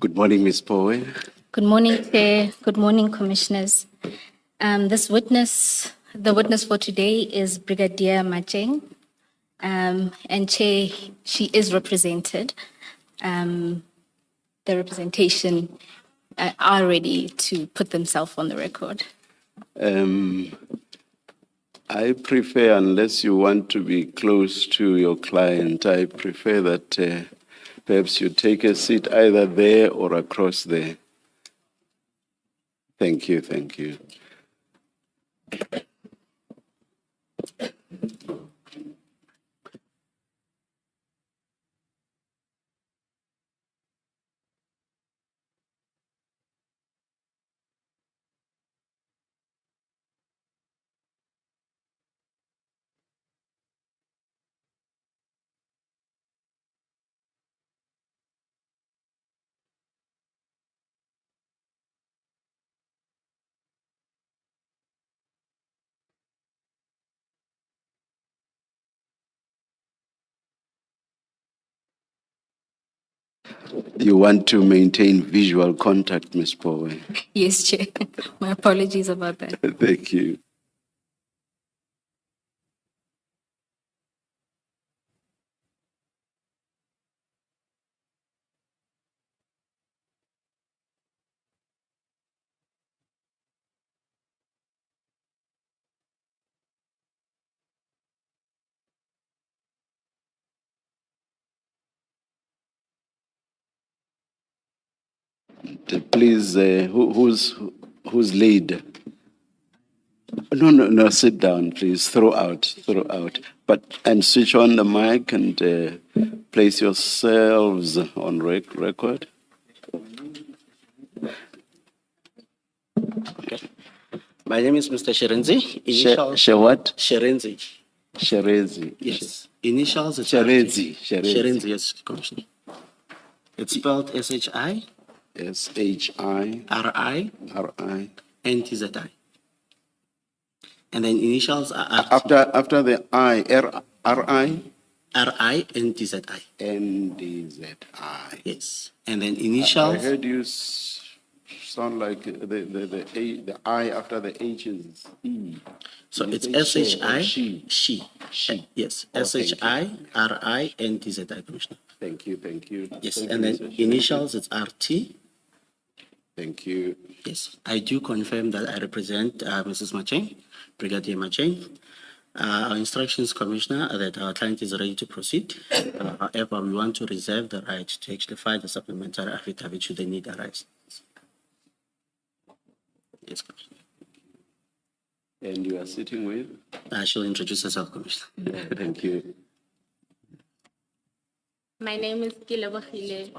Good morning, Ms. Poe. Good morning, Chair. Good morning, Commissioners. The witness for today is Brigadier Matjeng. And Chair, she is represented. The representation are ready to put themselves on the record. I prefer, unless you want to be close to your client, I prefer that perhaps you take a seat either there or across there. Thank you, thank you. You want to maintain visual contact, Ms. Poe. Yes, Chair. My apologies about that. Thank you. Please, who's lead? No, sit down, please. Throw out. And switch on the mic and place yourselves on record. Okay. My name is Mr. Sherenzi. What? Sherenzi. Sherezi. Yes. Initials. Sherezi. Sherenzi, yes, Commissioner. It's spelled SHI. SHI. RI. RI. NTZI. And then initials are After the I, RI. RI NTZI. NDZI. Yes. And then initials. I heard you sound like the I after the H is E. So Did it's you say SHI. she? She. Yes. Oh, thank you. SHI RI NTZI, Commissioner. Thank you. Yes. Thank And you, then Mr. initials it's RT. Thank you. Yes. I do confirm that I represent Mrs. Matjeng, Brigadier Matjeng. Our instructions, Commissioner, are that our client is ready to proceed. However, we want to reserve the right to actually file the supplementary affidavit should the need arise. Yes, Commissioner. And you are sitting with? I shall introduce herself, Commissioner. Thank you. My name is Kilebohile.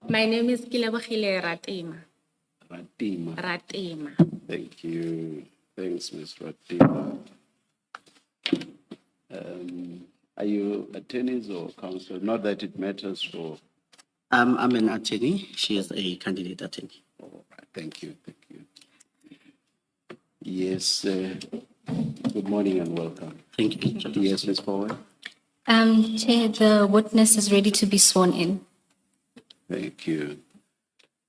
My name is Kilebohile Ratema. Ratema. Thank you. Thanks, Ms. Ratima. Are you attorneys or counsel? Not that it matters for... I'm an attorney. She is a candidate attorney. All right. Thank you. Yes. Good morning and welcome. Thank you. Yes, Ms. Powell. Chair, the witness is ready to be sworn in. Thank you.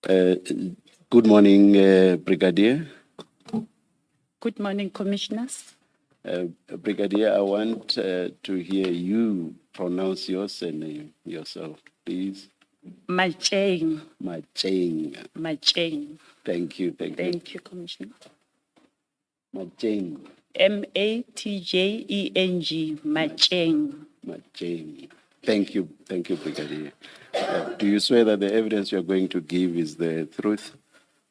Good morning, Brigadier. Good morning, Commissioners. Brigadier, I want to hear you pronounce your surname yourself, please. Matjeng. Matjeng. Thank you. Thank you, Commissioner. Matjeng. Matjeng. Matjeng. Thank you, Brigadier. Do you swear that the evidence you are going to give is the truth,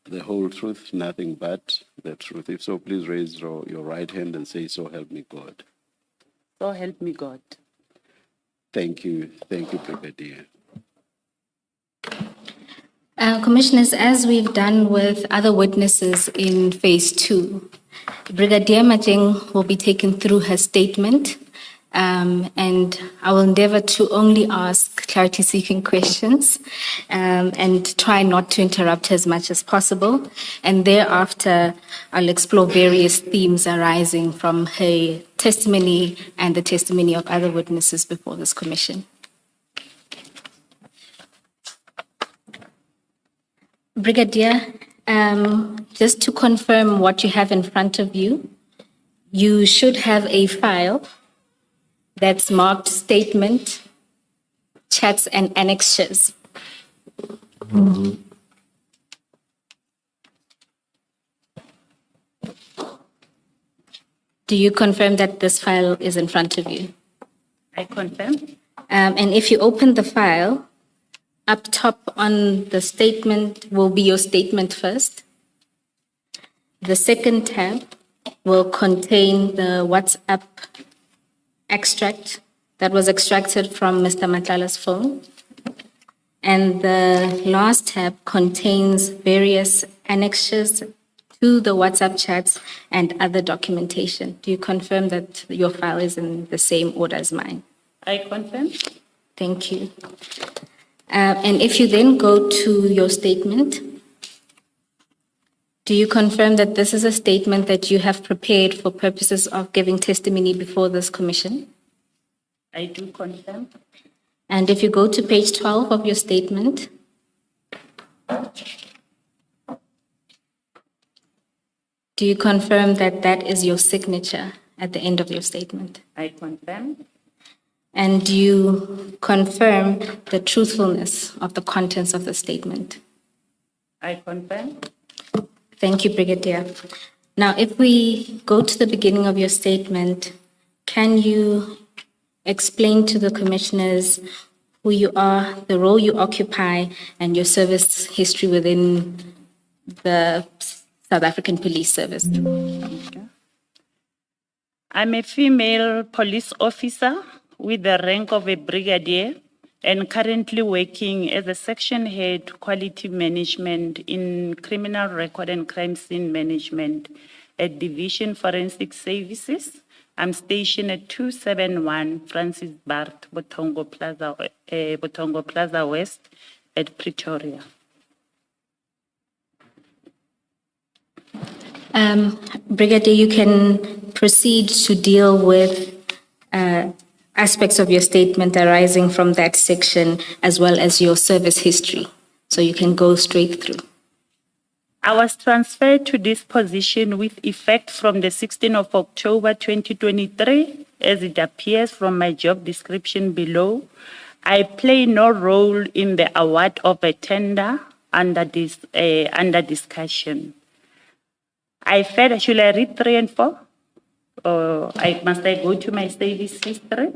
the whole truth, nothing but the truth? If so, please raise your right hand and say, "So help me God." So help me God. Thank you, Brigadier. Commissioners, as we've done with other witnesses in phase 2, Brigadier Matjeng will be taken through her statement, and I will endeavor to only ask clarity-seeking questions and try not to interrupt her as much as possible. And thereafter, I'll explore various themes arising from her testimony and the testimony of other witnesses before this commission. Brigadier, just to confirm what you have in front of you, you should have a file that's marked statement, chats, and annexes. Do you confirm that this file is in front of you? I confirm. And if you open the file, up top on the statement will be your statement first. The second tab will contain the WhatsApp extract that was extracted from Mr. Matlala's phone. And the last tab contains various annexes to the WhatsApp chats and other documentation. Do you confirm that your file is in the same order as mine? I confirm. Thank you. And if you then go to your statement, do you confirm that this is a statement that you have prepared for purposes of giving testimony before this commission? I do confirm. And if you go to page 12 of your statement, do you confirm that that is your signature at the end of your statement? I confirm. And do you confirm the truthfulness of the contents of the statement? I confirm. Thank you, Brigadier. Now, if we go to the beginning of your statement, can you explain to the commissioners who you are, the role you occupy, and your service history within the South African Police Service? Okay. I'm a female police officer with the rank of a brigadier and currently working as a section head quality management in criminal record and crime scene management at Division Forensic Services. I'm stationed at 271 Francis Bart, Botongo Plaza West at Pretoria. Brigadier, you can proceed to deal with aspects of your statement arising from that section as well as your service history. So you can go straight through. I was transferred to this position with effect from the 16th of October 2023, as it appears from my job description below. I play no role in the award of a tender under discussion. Should I read 3 and 4? Or must I go to my service history?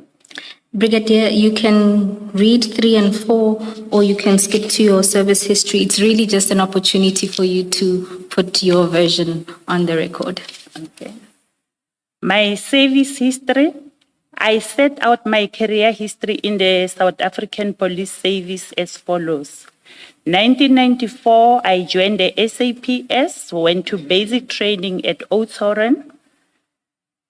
Brigadier, you can read 3 and 4, or you can skip to your service history. It's really just an opportunity for you to put your version on the record. Okay. My service history, I set out my career history in the South African Police Service as follows. 1994, I joined the SAPS, went to basic training at Oudtshoorn.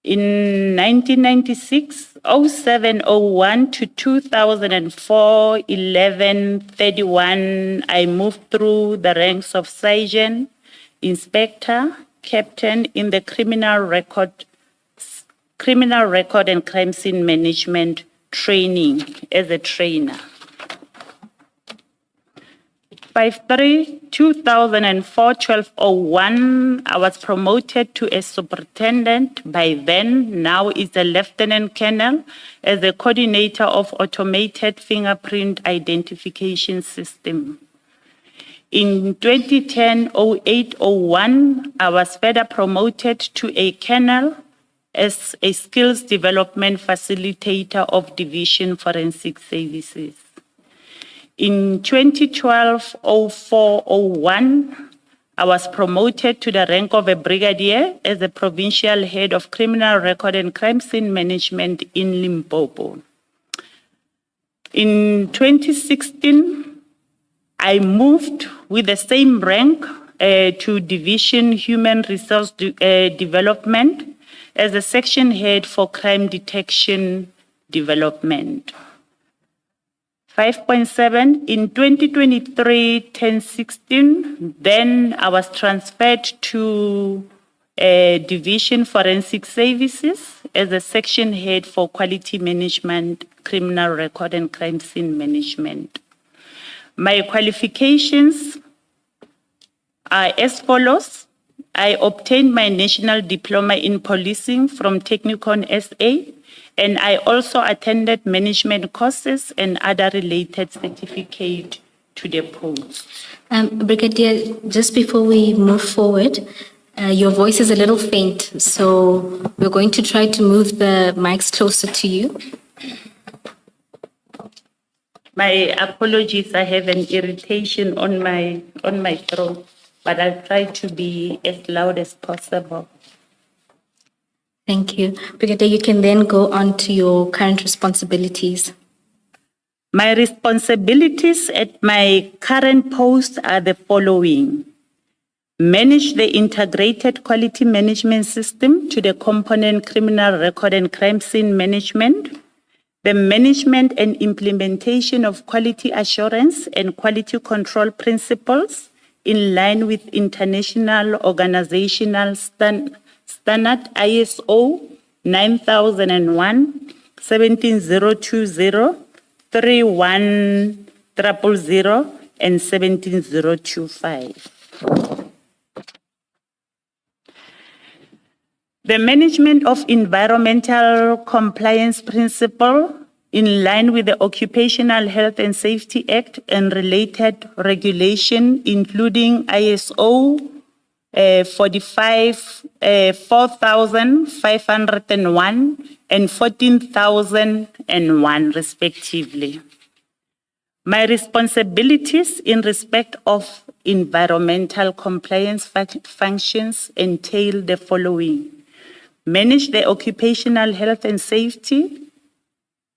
In 1996, 0701 to 2004, 1131, I moved through the ranks of sergeant, inspector, captain in the criminal record and crime scene management training as a trainer. 53-2004-1201, I was promoted to a superintendent by then, now is a lieutenant colonel, as a coordinator of automated fingerprint identification system. In 2010-08-01, I was further promoted to a colonel as a skills development facilitator of Division Forensic Services. In 2012-04-01, I was promoted to the rank of a brigadier as the provincial head of criminal record and crime scene management in Limpopo. In 2016, I moved with the same rank to Division Human Resource Development as a section head for crime detection development. 5.7, in 2023-10-16, then I was transferred to Division Forensic Services as a section head for quality management, criminal record and crime scene management. My qualifications, are as follows. I obtained my National Diploma in Policing from Technicon SA, and I also attended management courses and other related certificates to the post. Brigadier, just before we move forward, your voice is a little faint, so we're going to try to move the mics closer to you. My apologies, I have an irritation on my throat, but I'll try to be as loud as possible. Thank you. Brigadier, you can then go on to your current responsibilities. My responsibilities at my current post are the following. Manage the integrated quality management system to the component criminal record and crime scene management, the management and implementation of quality assurance and quality control principles in line with international organizational standard ISO 9001, 17020, 31000, and 17025. The management of environmental compliance principle in line with the Occupational Health and Safety Act and related regulation, including ISO 4501 and 14001 respectively. My responsibilities in respect of environmental compliance functions entail the following. Manage the occupational health and safety,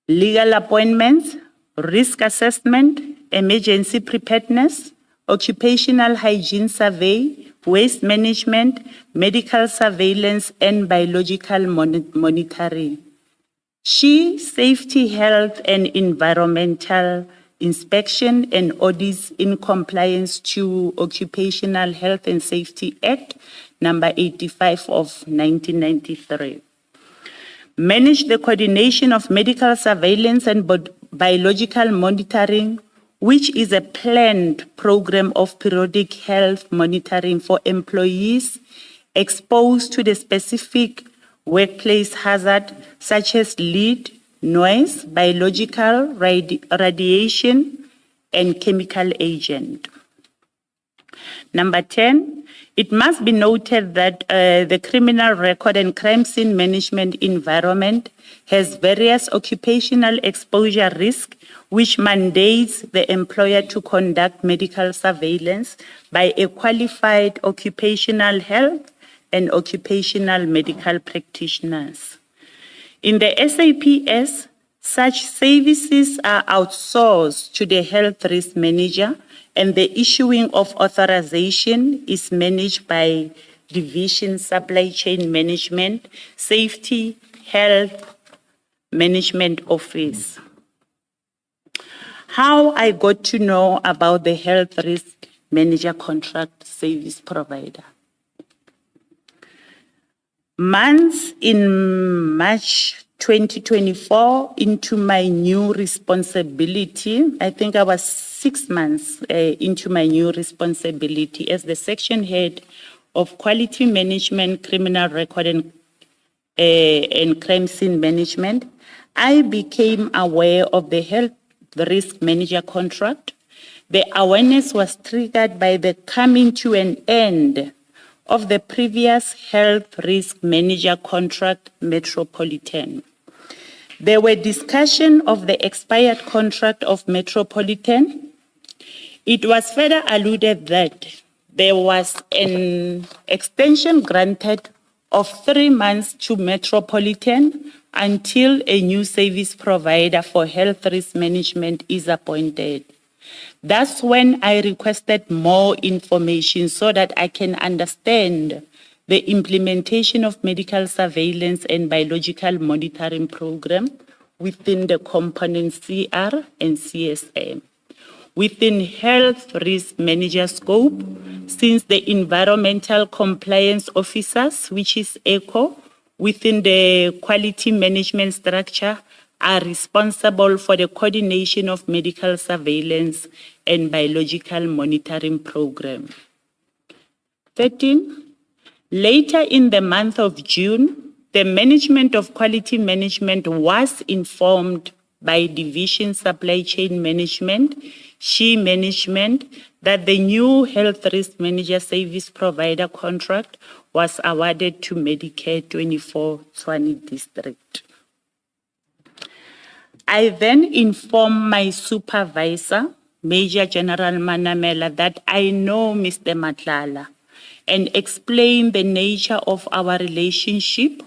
legal appointments, risk assessment, emergency preparedness, occupational hygiene survey, waste management, medical surveillance, and biological monitoring. Safety, health, and environmental inspection and audits in compliance to Occupational Health and Safety Act number 85 of 1993. Manage the coordination of medical surveillance and biological monitoring, which is a planned program of periodic health monitoring for employees exposed to the specific workplace hazard such as lead, noise, biological, radiation, and chemical agent. Number 10, it must be noted that the criminal record and crime scene management environment has various occupational exposure risks, which mandates the employer to conduct medical surveillance by a qualified occupational health and occupational medical practitioners. In the SAPS, such services are outsourced to the health risk manager, and the issuing of authorization is managed by Division Supply Chain Management, Safety, Health Management Office. How I got to know about the health risk manager contract service provider. Months in March 2024 into my new responsibility, I think I was 6 months into my new responsibility as the section head of quality management, criminal record and crime scene management. I became aware of the health risk manager contract. The awareness was triggered by the coming to an end of the previous health risk manager contract Metropolitan. There were discussion of the expired contract of Metropolitan. It was further alluded that there was an extension granted of 3 months to Metropolitan until a new service provider for health risk management is appointed. That's when I requested more information so that I can understand the implementation of medical surveillance and biological monitoring program within the component CR and CSM. Within health risk manager scope, since the environmental compliance officers, which is ECHO, within the quality management structure, are responsible for the coordination of medical surveillance and biological monitoring program. 13. Later in the month of June, the management of quality management was informed by Division Supply Chain Management, SHE Management, that the new Health Risk Manager Service Provider contract was awarded to Medicare 24 Tshwane District. I then informed my supervisor, Major General Manamela, that I know Mr. Matlala and explained the nature of our relationship.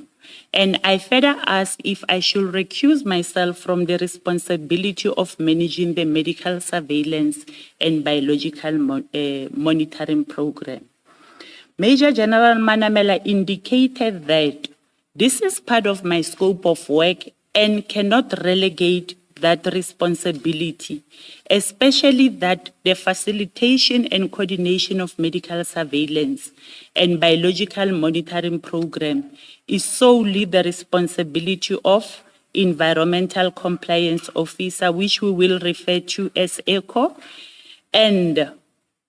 And I further asked if I should recuse myself from the responsibility of managing the medical surveillance and biological monitoring program. Major General Manamela indicated that this is part of my scope of work and cannot relegate that responsibility, especially that the facilitation and coordination of medical surveillance and biological monitoring program is solely the responsibility of Environmental Compliance Officer, which we will refer to as ECO. And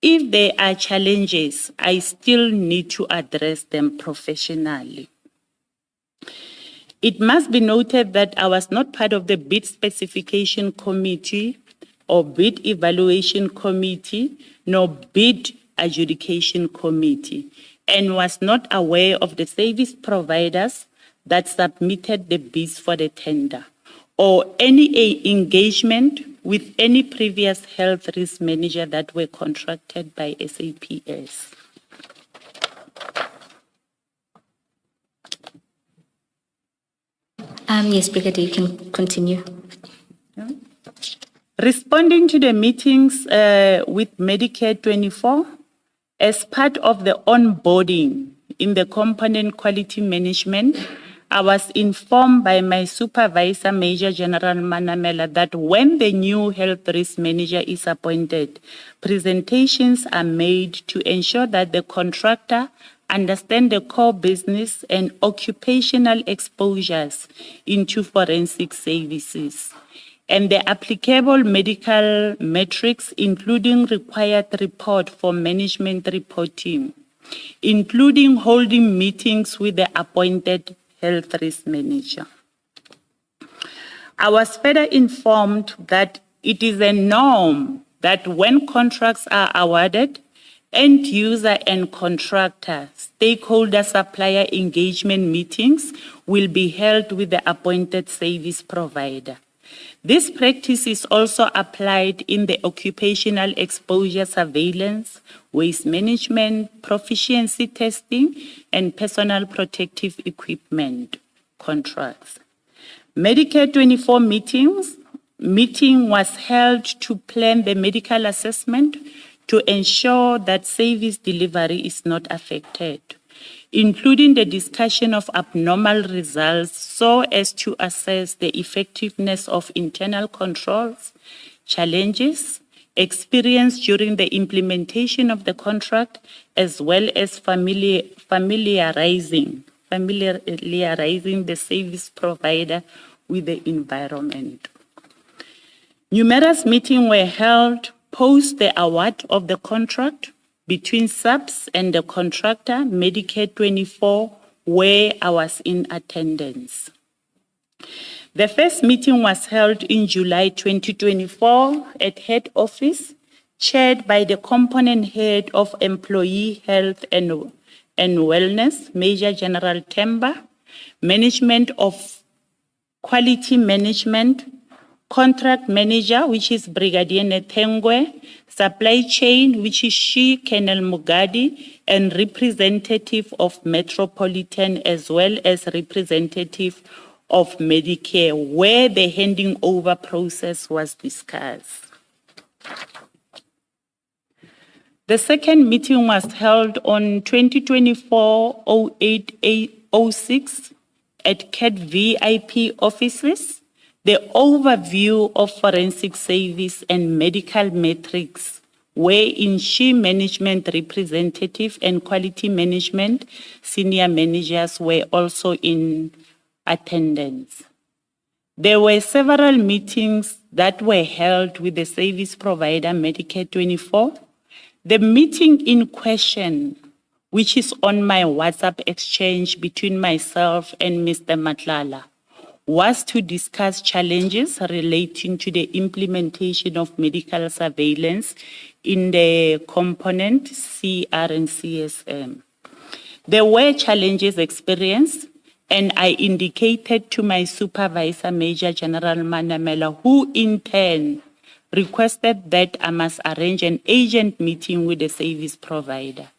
if there are challenges, I still need to address them professionally. It must be noted that I was not part of the bid specification committee or bid evaluation committee, nor bid adjudication committee, and was not aware of the service providers that submitted the bids for the tender, or any engagement with any previous health risk manager that were contracted by SAPS. Yes, Brigadier, you can continue. Responding to the meetings with Medicare 24, as part of the onboarding in the component quality management, I was informed by my supervisor, Major General Manamela, that when the new health risk manager is appointed, presentations are made to ensure that the contractor understand the core business and occupational exposures into forensic services, and the applicable medical metrics, including required report for management reporting, including holding meetings with the appointed health risk manager. I was further informed that it is a norm that when contracts are awarded, end user and contractor, stakeholder supplier engagement meetings will be held with the appointed service provider. This practice is also applied in the occupational exposure surveillance, waste management, proficiency testing, and personal protective equipment contracts. Medicare 24 meeting was held to plan the medical assessment to ensure that service delivery is not affected, including the discussion of abnormal results so as to assess the effectiveness of internal controls, challenges, experience during the implementation of the contract, as well as familiarizing the service provider with the environment. Numerous meetings were held post the award of the contract between SAPS and the contractor, Medicare 24, where I was in attendance. The first meeting was held in July 2024 at head office, chaired by the component head of Employee Health and Wellness, Major General Temba, Management of Quality Management, Contract Manager, which is Brigadier Netengwe, Supply Chain, which is SHE, Colonel Mugadi, and representative of Metropolitan, as well as representative of Medicare, where the handing over process was discussed. The second meeting was held on 2024-08-06 at CAT VIP offices. The overview of forensic service and medical metrics, wherein SHE management representative and quality management senior managers were also in attendance. There were several meetings that were held with the service provider Medicare 24. The meeting in question which is on my WhatsApp exchange between myself and Mr. Matlala, was to discuss challenges relating to the implementation of medical surveillance in the component CR and CSM. There were challenges experienced, and I indicated to my supervisor, Major General Manamela, who in turn requested that I must arrange an agent meeting with the service provider.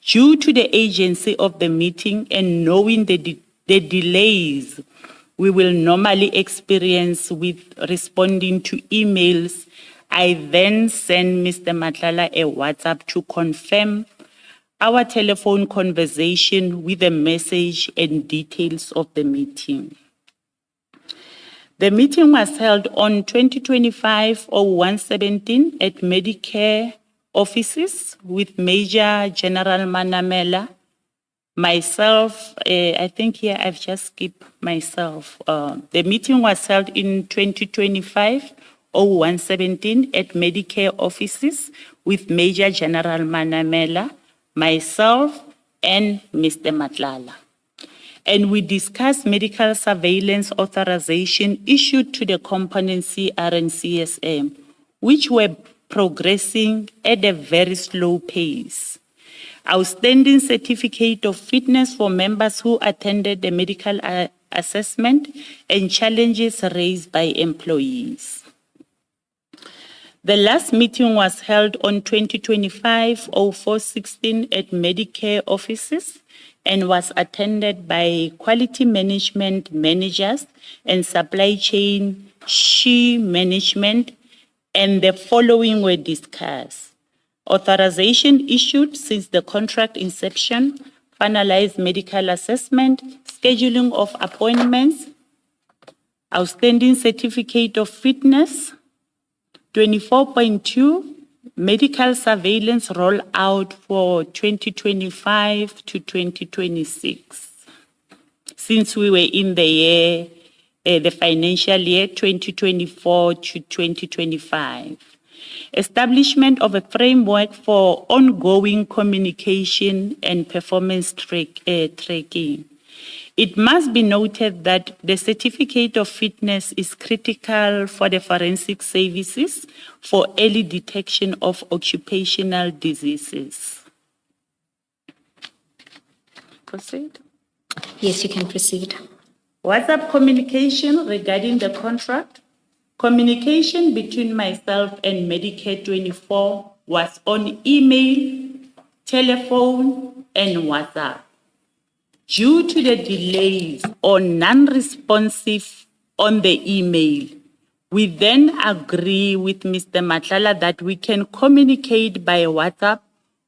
Due to the agency of the meeting and knowing the delays we will normally experience with responding to emails, I then sent Mr. Matlala a WhatsApp to confirm our telephone conversation with a message and details of the meeting. The meeting was held on 2025-01-17 at Medicare offices with Major General Manamela, myself, I think here I've just skipped myself. The meeting was held in 2025-01-17 at Medicare offices with Major General Manamela, myself, and Mr. Matlala. And we discussed medical surveillance authorization issued to the component CR and CSM, which were progressing at a very slow pace. Outstanding certificate of fitness for members who attended the medical assessment, and challenges raised by employees. The last meeting was held on 2025-04-16 at Medicare offices and was attended by quality management managers and supply chain management, and the following were discussed: authorization issued since the contract inception, finalized medical assessment, scheduling of appointments, outstanding certificate of fitness, 24.2, medical surveillance rollout for 2025 to 2026. Since we were in the year, the financial year 2024 to 2025. Establishment of a framework for ongoing communication and performance tracking. It must be noted that the certificate of fitness is critical for the forensic services for early detection of occupational diseases. Proceed. Yes, you can proceed. WhatsApp communication regarding the contract. Communication between myself and Medicare 24 was on email, telephone, and WhatsApp. Due to the delays or non-responsive on the email, we then agree with Mr. Matlala that we can communicate by WhatsApp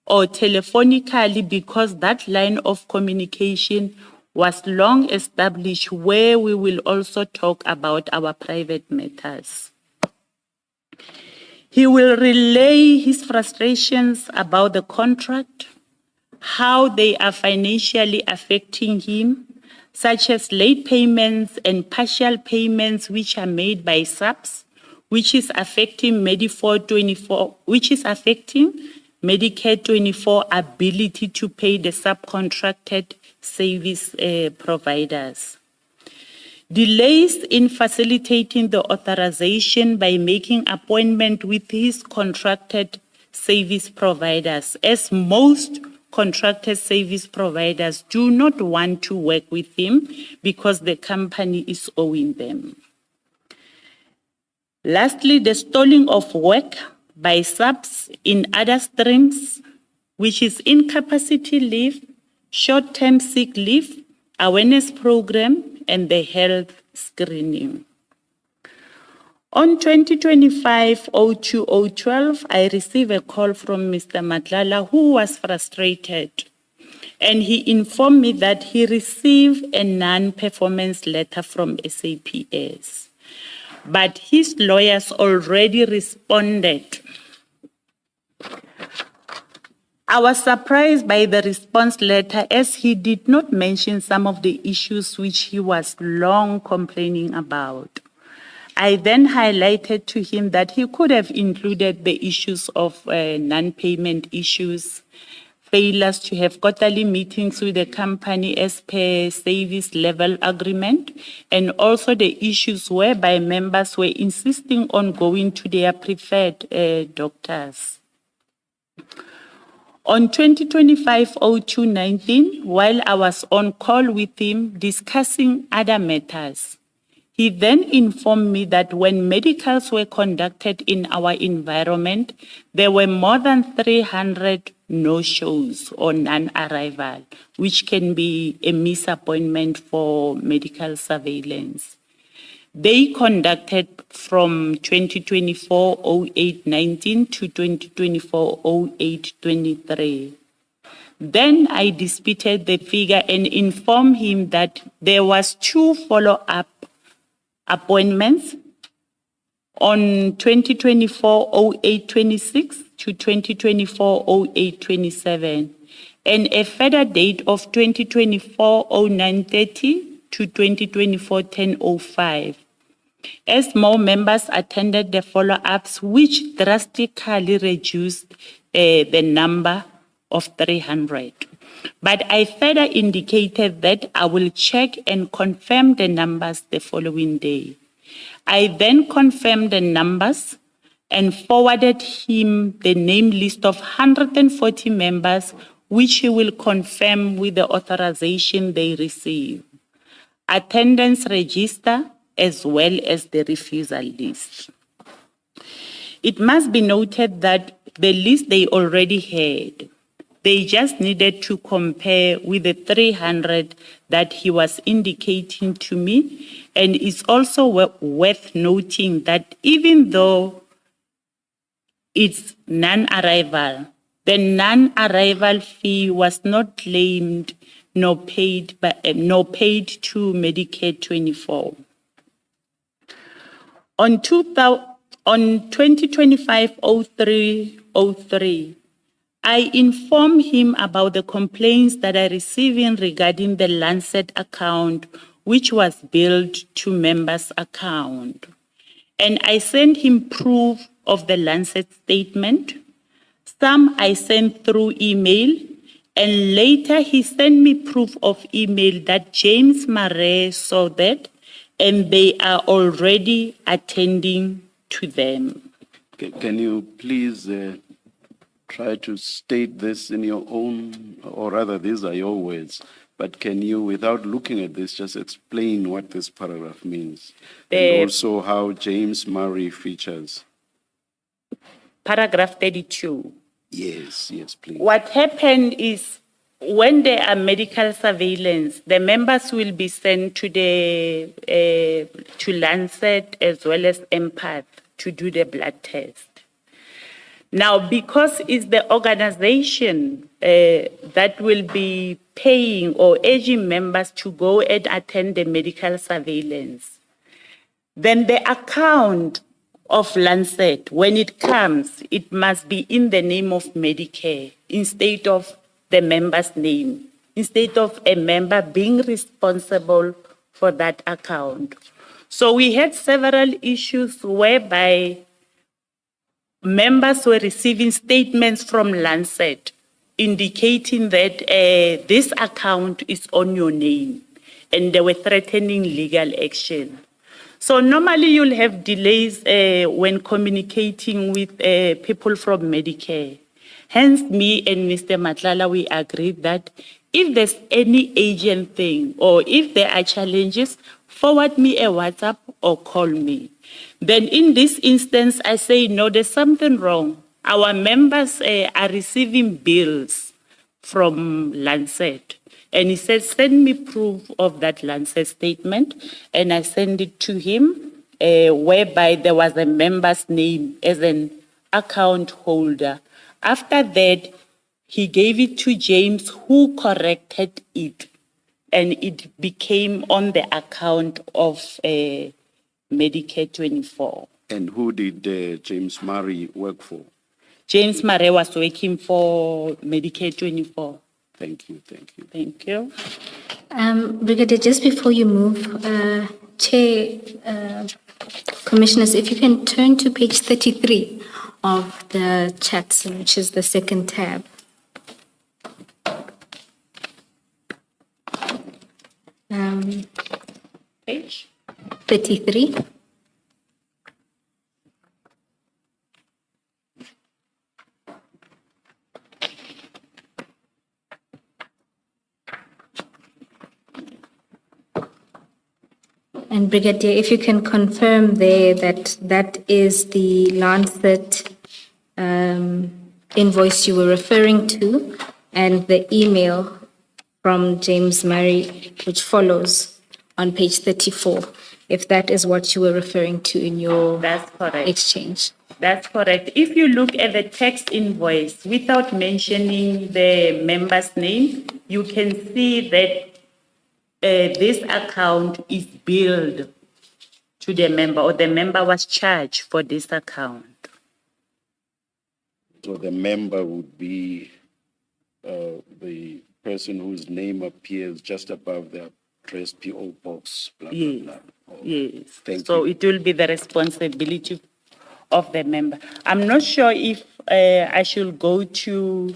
or telephonically, because that line of communication was long established, where we will also talk about our private matters. He will relay his frustrations about the contract, how they are financially affecting him, such as late payments and partial payments which are made by subs, which is affecting Medicare 24 ability to pay the subcontracted service providers. Delays in facilitating the authorization by making appointment with his contracted service providers, as most contracted service providers do not want to work with him because the company is owing them. Lastly, the stalling of work by subs in other streams, which is incapacity leave, short-term sick leave, awareness program, and the health screening. On 2025-02-012, I received a call from Mr. Matlala, who was frustrated, and he informed me that he received a non-performance letter from SAPS, but his lawyers already responded. I was surprised by the response letter, as he did not mention some of the issues which he was long complaining about. I then highlighted to him that he could have included the issues of non-payment issues, failures to have quarterly meetings with the company as per service level agreement, and also the issues whereby members were insisting on going to their preferred doctors. On 2025-02-19, while I was on call with him discussing other matters, he then informed me that when medicals were conducted in our environment, there were more than 300 no-shows or non-arrival, which can be a misappointment for medical surveillance. They conducted from 2024-08-19 to 2024-08-23. Then I disputed the figure and informed him that there was 2 follow-up appointments on 2024-08-26 to 2024-08-27, and a further date of 2024-09-30 to 2024-10-05. As more members attended the follow-ups, which drastically reduced the number of 300. But I further indicated that I will check and confirm the numbers the following day. I then confirmed the numbers and forwarded him the name list of 140 members, which he will confirm with the authorization they receive, attendance register, as well as the refusal list. It must be noted that the list they already had, they just needed to compare with the 300 that he was indicating to me. And it's also worth noting that even though it's non-arrival, the non-arrival fee was not claimed nor paid to Medicare 24. On 2025-03, I informed him about the complaints that I received regarding the Lancet account, which was billed to members' account. And I sent him proof of the Lancet statement. Some I sent through email, and later he sent me proof of email that James Murray saw that, and they are already attending to them. Can you please try to state this in your own, or rather these are your words, but can you, without looking at this, just explain what this paragraph means? And also how James Murray features. Paragraph 32. Yes, please. What happened is, when there are medical surveillance, the members will be sent to to Lancet as well as Empath to do the blood test. Now, because it's the organization that will be paying or urging members to go and attend the medical surveillance, then the account of Lancet, when it comes, it must be in the name of Medicare instead of the member's name, instead of a member being responsible for that account. So we had several issues whereby members were receiving statements from Lancet indicating that this account is on your name, and they were threatening legal action. So normally you'll have delays when communicating with people from Medicare. Hence, me and Mr. Matlala, we agreed that if there's any agent thing or if there are challenges, forward me a WhatsApp or call me. Then in this instance, I say, no, there's something wrong. Our members are receiving bills from Lancet. And he said, send me proof of that Lancet statement. And I sent it to him, whereby there was a member's name as an account holder. After that, he gave it to James, who corrected it. And it became on the account of Medicare 24. And who did James Murray work for? James Murray was working for Medicare 24. Thank you. Thank you. Brigadier, just before you move, Chair, Commissioners, if you can turn to page 33 of the chats, which is the second tab. 33. And Brigadier, if you can confirm there that that is the Lancet invoice you were referring to, and the email from James Murray, which follows on page 34, if that is what you were referring to in your That's correct. exchange. That's correct. If you look at the text invoice, without mentioning the member's name, you can see that this account is billed to the member, or the member was charged for this account. So the member would be the person whose name appears just above the address PO box. Blah, blah, Yes. blah. Oh, Yes. Thank So you. it will be the responsibility of the member. I'm not sure if I should go to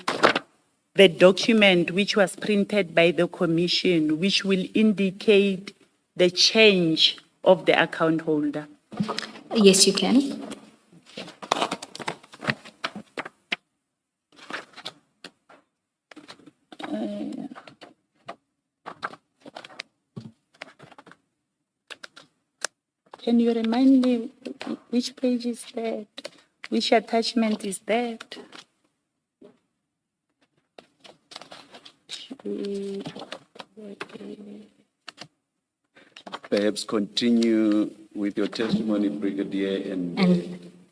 the document which was printed by the commission, which will indicate the change of the account holder. Yes, you can. Can you remind me which page is that? Which attachment is that? Perhaps continue with your testimony, Brigadier, and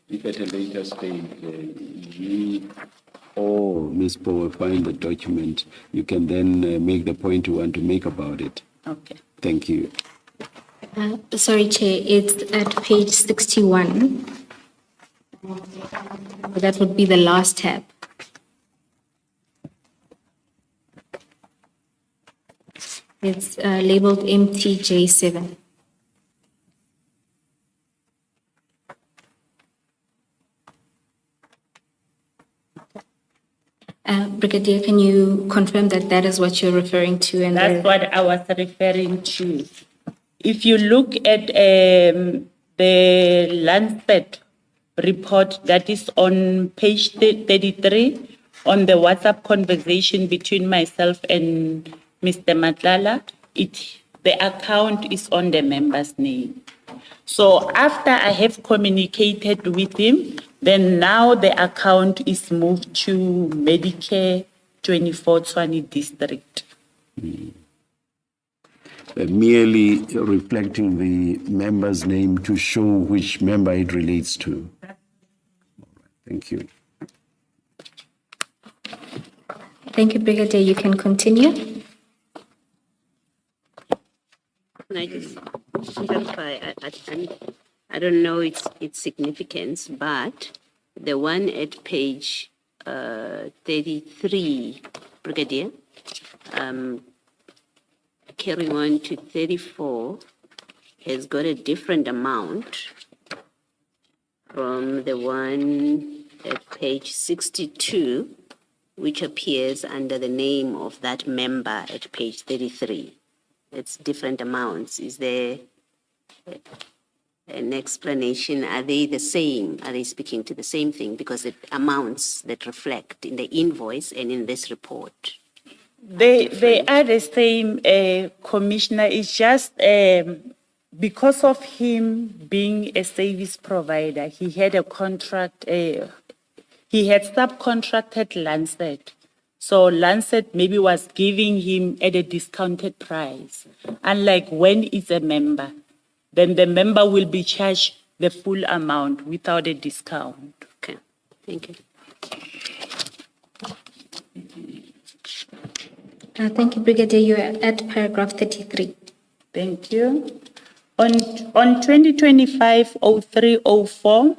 if at a later stage you or Ms. Power find the document, you can then make the point you want to make about it. Okay. Thank you. Sorry, Chair, it's at page 61. That would be the last tab. It's labeled MTJ7. Brigadier, can you confirm that that is what you're referring to? And That's what I was referring to. If you look at the Lancet report that is on page 33, on the WhatsApp conversation between myself and Mr. Matlala, the account is on the member's name. So after I have communicated with him, then now the account is moved to Medicare 24 Tshwane district. Merely reflecting the member's name to show which member it relates to. Thank you. Thank you, Brigadier. You can continue. Can I just clarify? I don't know its significance, but the one at page 33, Brigadier, carrying on to 34, has got a different amount from the one at page 62, which appears under the name of that member at page 33. It's different amounts. Is there an explanation? Are they the same? Are they speaking to the same thing? Because it amounts that reflect in the invoice and in this report. They are the same, Commissioner. It's just because of him being a service provider, he had a contract, he had subcontracted Lancet. So Lancet maybe was giving him at a discounted price. Unlike when it's a member, then the member will be charged the full amount without a discount. Okay, thank you. Thank you, Brigadier. You are at paragraph 33. Thank you. On 2025-03-04,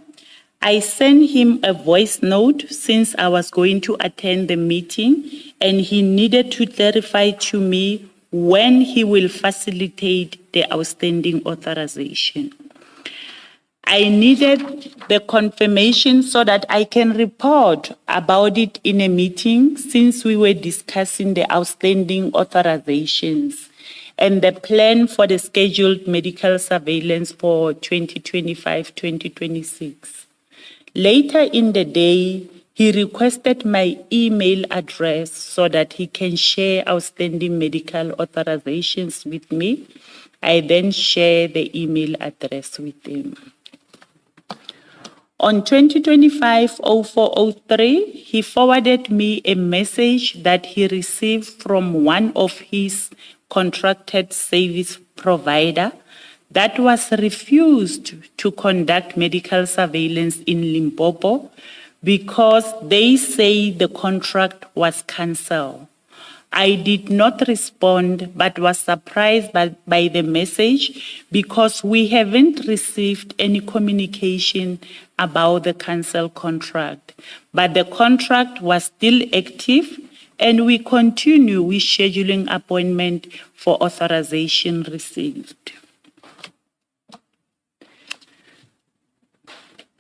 I sent him a voice note since I was going to attend the meeting, and he needed to clarify to me when he will facilitate the outstanding authorization. I needed the confirmation so that I can report about it in a meeting since we were discussing the outstanding authorizations. and the plan for the scheduled medical surveillance for 2025-2026. Later in the day, he requested my email address so that he can share outstanding medical authorizations with me. I then share the email address with him. On 2025-0403, he forwarded me a message that he received from one of his contracted service provider that was refused to conduct medical surveillance in Limpopo because they say the contract was cancelled. I did not respond but was surprised by the message because we haven't received any communication about the cancelled contract. But the contract was still active and we continue with scheduling appointment for authorization received.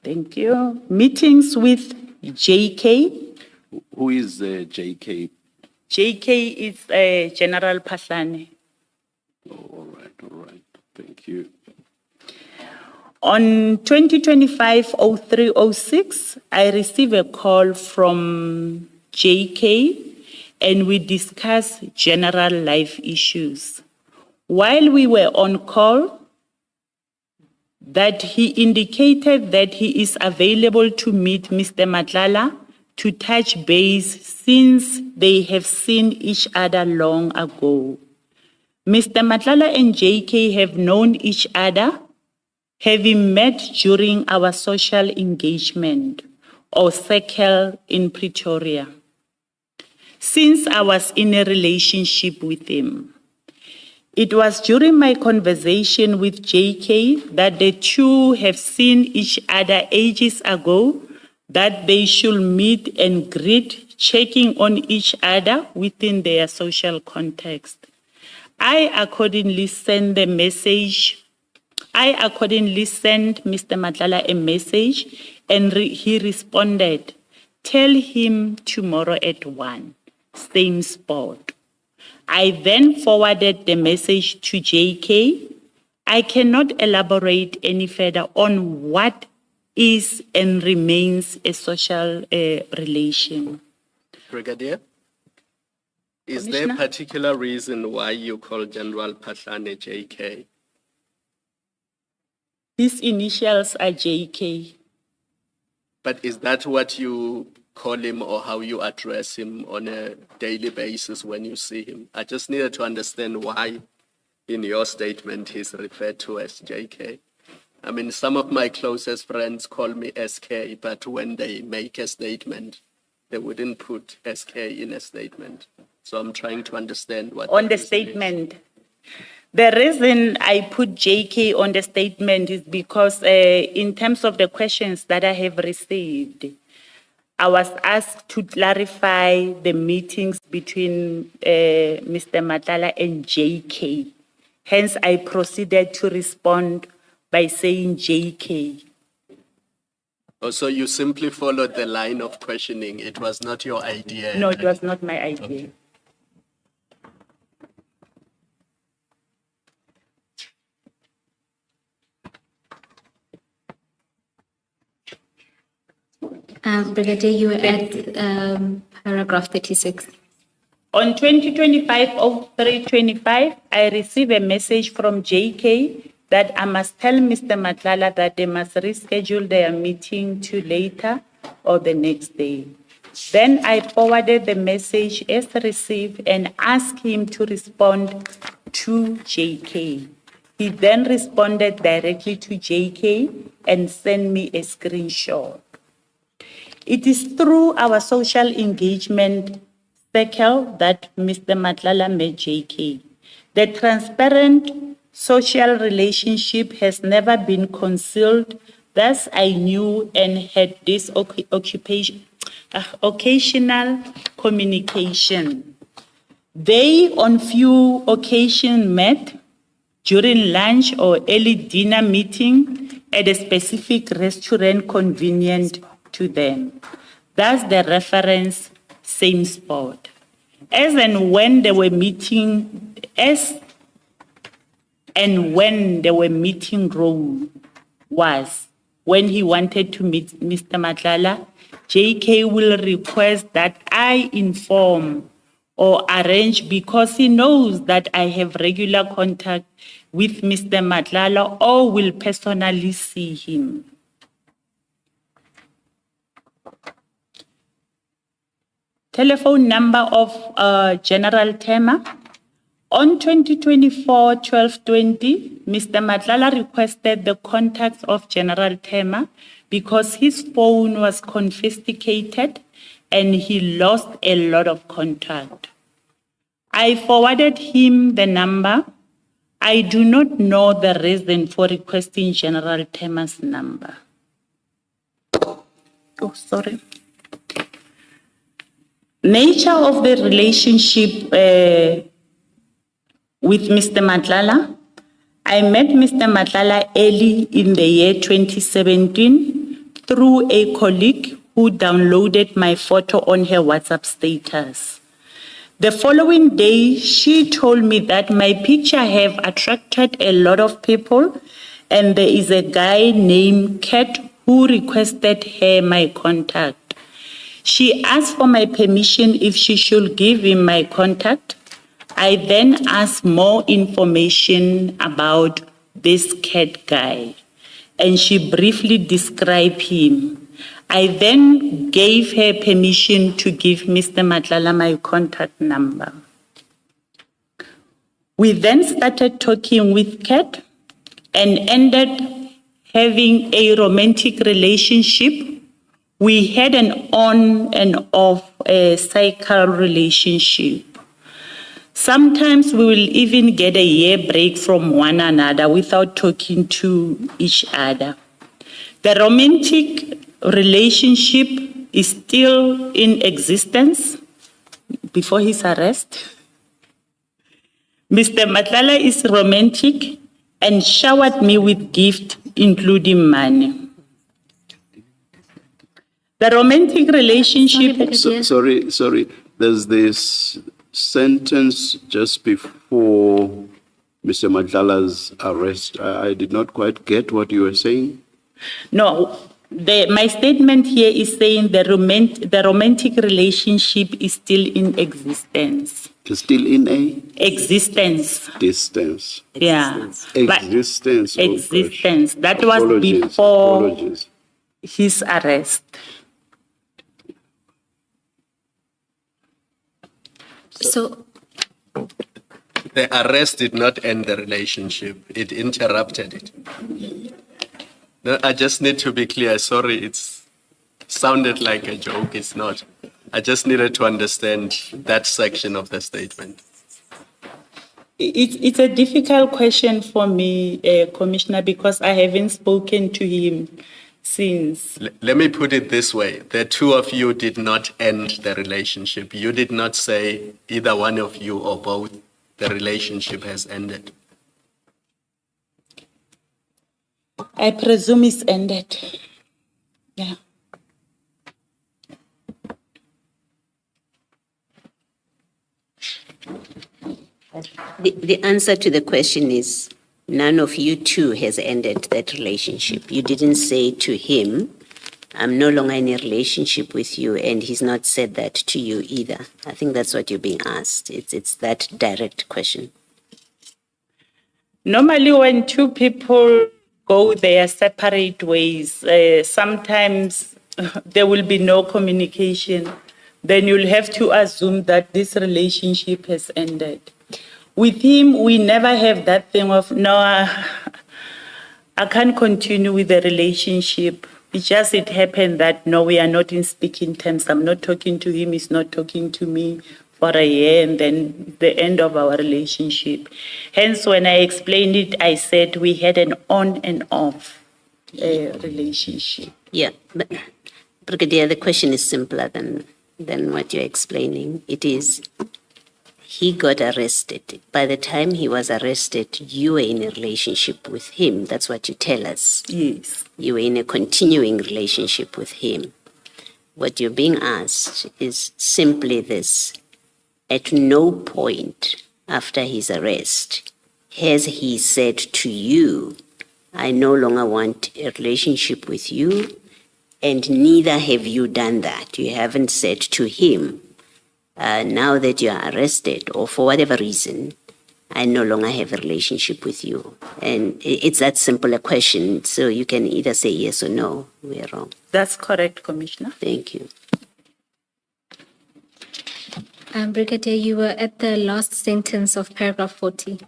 Thank you. Meetings with JK. Who is JK? JK is General Patlane. Oh, all right. Thank you. On 2025-03-06, I received a call from JK and we discussed general life issues. While we were on call, that he indicated that he is available to meet Mr. Matlala to touch base since they have seen each other long ago. Mr. Matlala and JK have known each other, having met during our social engagement or circle in Pretoria, since I was in a relationship with him. It was during my conversation with JK that the two have seen each other ages ago, that they should meet and greet, checking on each other within their social context. I accordingly sent Mr. Matlala a message and he responded, "Tell him tomorrow at 1, same spot." I then forwarded the message to JK. I cannot elaborate any further on what is and remains a social relation. Brigadier, is there a particular reason why you call General Patlane JK? His initials are JK. But is that what you call him or how you address him on a daily basis when you see him? I just needed to understand why in your statement he's referred to as JK. I mean, some of my closest friends call me SK, but when they make a statement, they wouldn't put SK in a statement. So I'm trying to understand what... On the statement, the reason I put JK on the statement is because in terms of the questions that I have received, I was asked to clarify the meetings between Mr. Matlala and JK. Hence, I proceeded to respond by saying JK. Oh, so you simply followed the line of questioning. It was not your idea. No, it was not my idea. Brigadier, you were at paragraph 36. On 2025-03-25, I received a message from JK that I must tell Mr. Matlala that they must reschedule their meeting to later or the next day. Then I forwarded the message as received and asked him to respond to JK. He then responded directly to JK and sent me a screenshot. It is through our social engagement circle that Mr. Matlala met JK. The transparent social relationship has never been concealed. Thus, I knew and had this occasional communication. They, on few occasions, met during lunch or early dinner meeting at a specific restaurant convenient to them. Thus, the reference, same spot. As and when they were meeting, as and when the meeting room was. When he wanted to meet Mr. Matlala, JK will request that I inform or arrange, because he knows that I have regular contact with Mr. Matlala or will personally see him. Telephone number of General Tema. On 2024-12-20, Mr. Matlala requested the contacts of General Tema because his phone was confiscated and he lost a lot of contact. I forwarded him the number. I do not know the reason for requesting General Tema's number. Oh, sorry. Nature of the relationship with Mr. Matlala. I met Mr. Matlala early in the year 2017 through a colleague who downloaded my photo on her WhatsApp status. The following day, she told me that my picture have attracted a lot of people and there is a guy named Kat who requested her my contact. She asked for my permission if she should give him my contact. I then asked more information about this Kat guy, and she briefly described him. I then gave her permission to give Mr. Matlala my contact number. We then started talking with Kat and ended having a romantic relationship. We had an on and off cycle relationship. Sometimes we will even get a year break from one another without talking to each other. The romantic relationship is still in existence before his arrest. Mr. Matlala is romantic and showered me with gifts, including money. The romantic relationship... Sorry. There's this sentence just before Mr. Matlala's arrest. I did not quite get what you were saying. No, my statement here is saying the romantic relationship is still in existence. It's still in a? Existence. Distance. Yeah. Existence. But existence. That was before his arrest. So The arrest did not end the relationship. It interrupted it. No, I just need to be clear. Sorry, it's sounded like a joke. It's not. I just needed to understand that section of the statement. It's a difficult question for me, Commissioner, because I haven't spoken to him since. Let me put it this way. The two of you did not end the relationship. You did not say either one of you or both, the relationship has ended. I presume it's ended. Yeah. The answer to the question is none of you two has ended that relationship. You didn't say to him, I'm no longer in a relationship with you, and he's not said that to you either. I think that's what you're being asked. It's that direct question. Normally when two people go their separate ways, sometimes there will be no communication. Then you'll have to assume that this relationship has ended. With him, we never have that thing of, no, I can't continue with the relationship. It happened that, no, we are not in speaking terms. I'm not talking to him, he's not talking to me for a year, and then the end of our relationship. Hence, when I explained it, I said we had an on and off relationship. Yeah, but Brigadier, the question is simpler than what you're explaining. It is, he got arrested. By the time he was arrested, you were in a relationship with him. That's what you tell us. Yes. You were in a continuing relationship with him. What you're being asked is simply this. At no point after his arrest has he said to you, I no longer want a relationship with you, and neither have you done that? You haven't said to him, now that you are arrested, or for whatever reason, I no longer have a relationship with you. And it's that simple a question, so you can either say yes or no. We're wrong. That's correct, Commissioner. Thank you. Brigadier, you were at the last sentence of paragraph 40.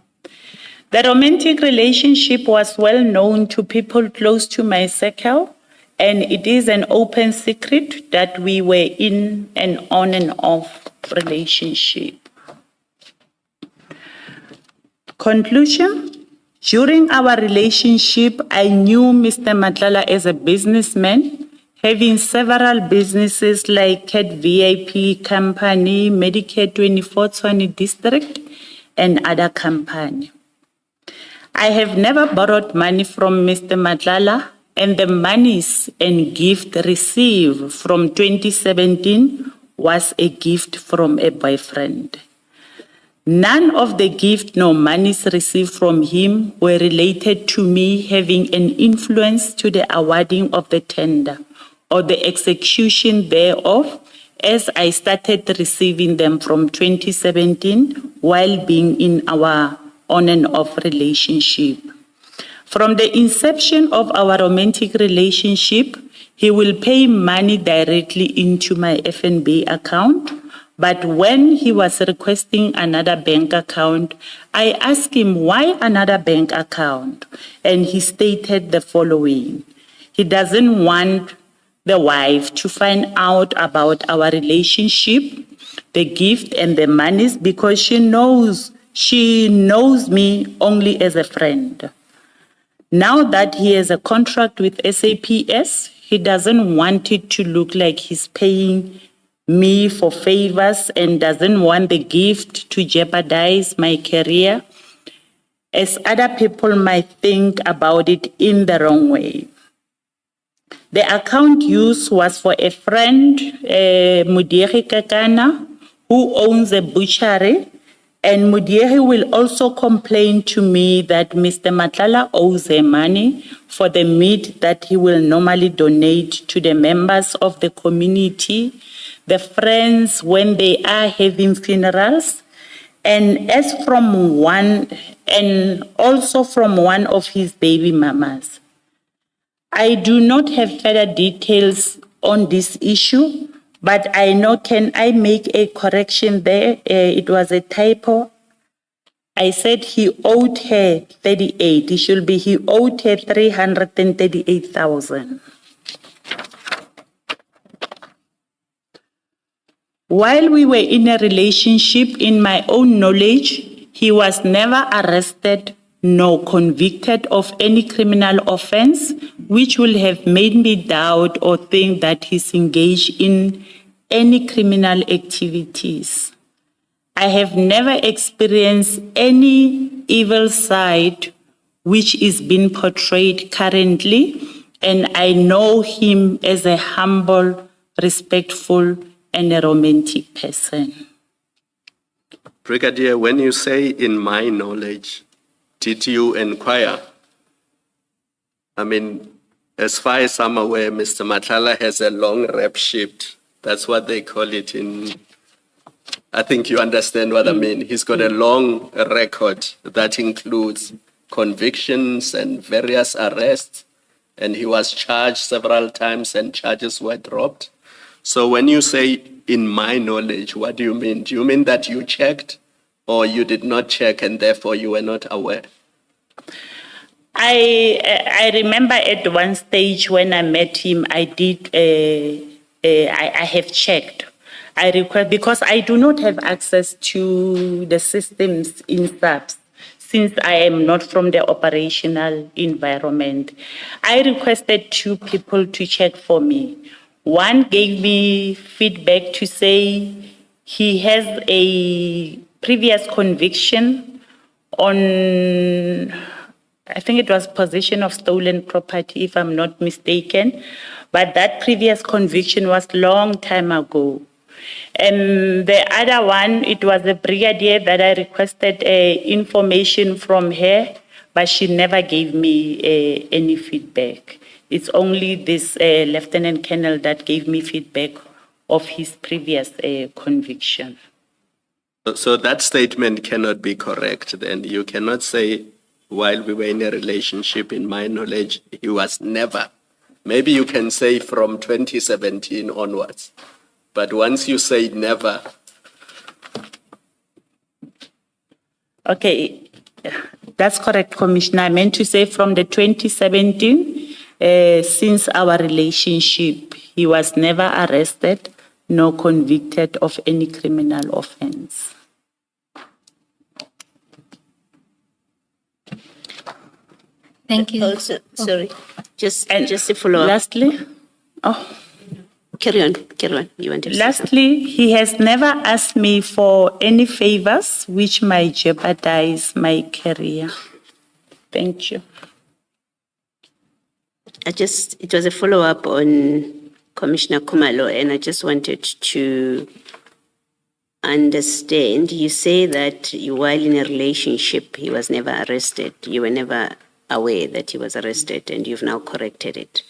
The romantic relationship was well known to people close to my circle, and it is an open secret that we were in an on and off relationship. Conclusion. During our relationship, I knew Mr. Matlala as a businessman, having several businesses like Cat VIP Company, Medicare 2420 District, and other companies. I have never borrowed money from Mr. Matlala, and the monies and gift received from 2017 was a gift from a boyfriend. None of the gift nor monies received from him were related to me having an influence to the awarding of the tender or the execution thereof, as I started receiving them from 2017 while being in our on and off relationship. From the inception of our romantic relationship, he will pay money directly into my FNB account. But when he was requesting another bank account, I asked him why another bank account, and he stated the following. He doesn't want the wife to find out about our relationship, the gift and the monies, because she knows me only as a friend. Now that he has a contract with SAPS, he doesn't want it to look like he's paying me for favors and doesn't want the gift to jeopardize my career, as other people might think about it in the wrong way. The account used was for a friend, Mudieri Kakana, who owns a butchery, and Mudieri will also complain to me that Mr. Matlala owes her money for the meat that he will normally donate to the members of the community, the friends when they are having funerals, and also from one of his baby mamas. I do not have further details on this issue, but I know, can I make a correction there? It was a typo. I said he owed her 38. It should be he owed her 338,000. While we were in a relationship, in my own knowledge, he was never arrested nor convicted of any criminal offense, which will have made me doubt or think that he's engaged in any criminal activities. I have never experienced any evil side which is being portrayed currently, and I know him as a humble, respectful, and a romantic person. Brigadier, when you say in my knowledge, did you inquire? I mean, as far as I'm aware, Mr. Matlala has a long rep sheet. That's what they call it in, I think you understand what I mean. He's got a long record that includes convictions and various arrests, and he was charged several times and charges were dropped. So when you say in my knowledge, what do you mean? Do you mean that you checked or you did not check and therefore you were not aware? I remember at one stage when I met him, I have checked. I request, because I do not have access to the systems in SAPS, since I am not from the operational environment. I requested 2 people to check for me. One gave me feedback to say he has a previous conviction on, I think it was possession of stolen property, if I'm not mistaken. But that previous conviction was long time ago. And the other one, it was a brigadier that I requested information from her, but she never gave me any feedback. It's only this Lieutenant Colonel that gave me feedback of his previous conviction. So that statement cannot be correct then. You cannot say, while we were in a relationship, in my knowledge, he was never. Maybe you can say from 2017 onwards. But once you say never. Okay, that's correct, Commissioner. I meant to say from the 2017, since our relationship, he was never arrested nor convicted of any criminal offense. Thank you. Also, sorry, just to follow up. Lastly, Carry on. You want to say lastly, he has never asked me for any favors which might jeopardize my career. Thank you. it was a follow-up on Commissioner Kumalo, and I just wanted to understand. You say that while in a relationship, he was never arrested. You were never aware that he was arrested, and you've now corrected it.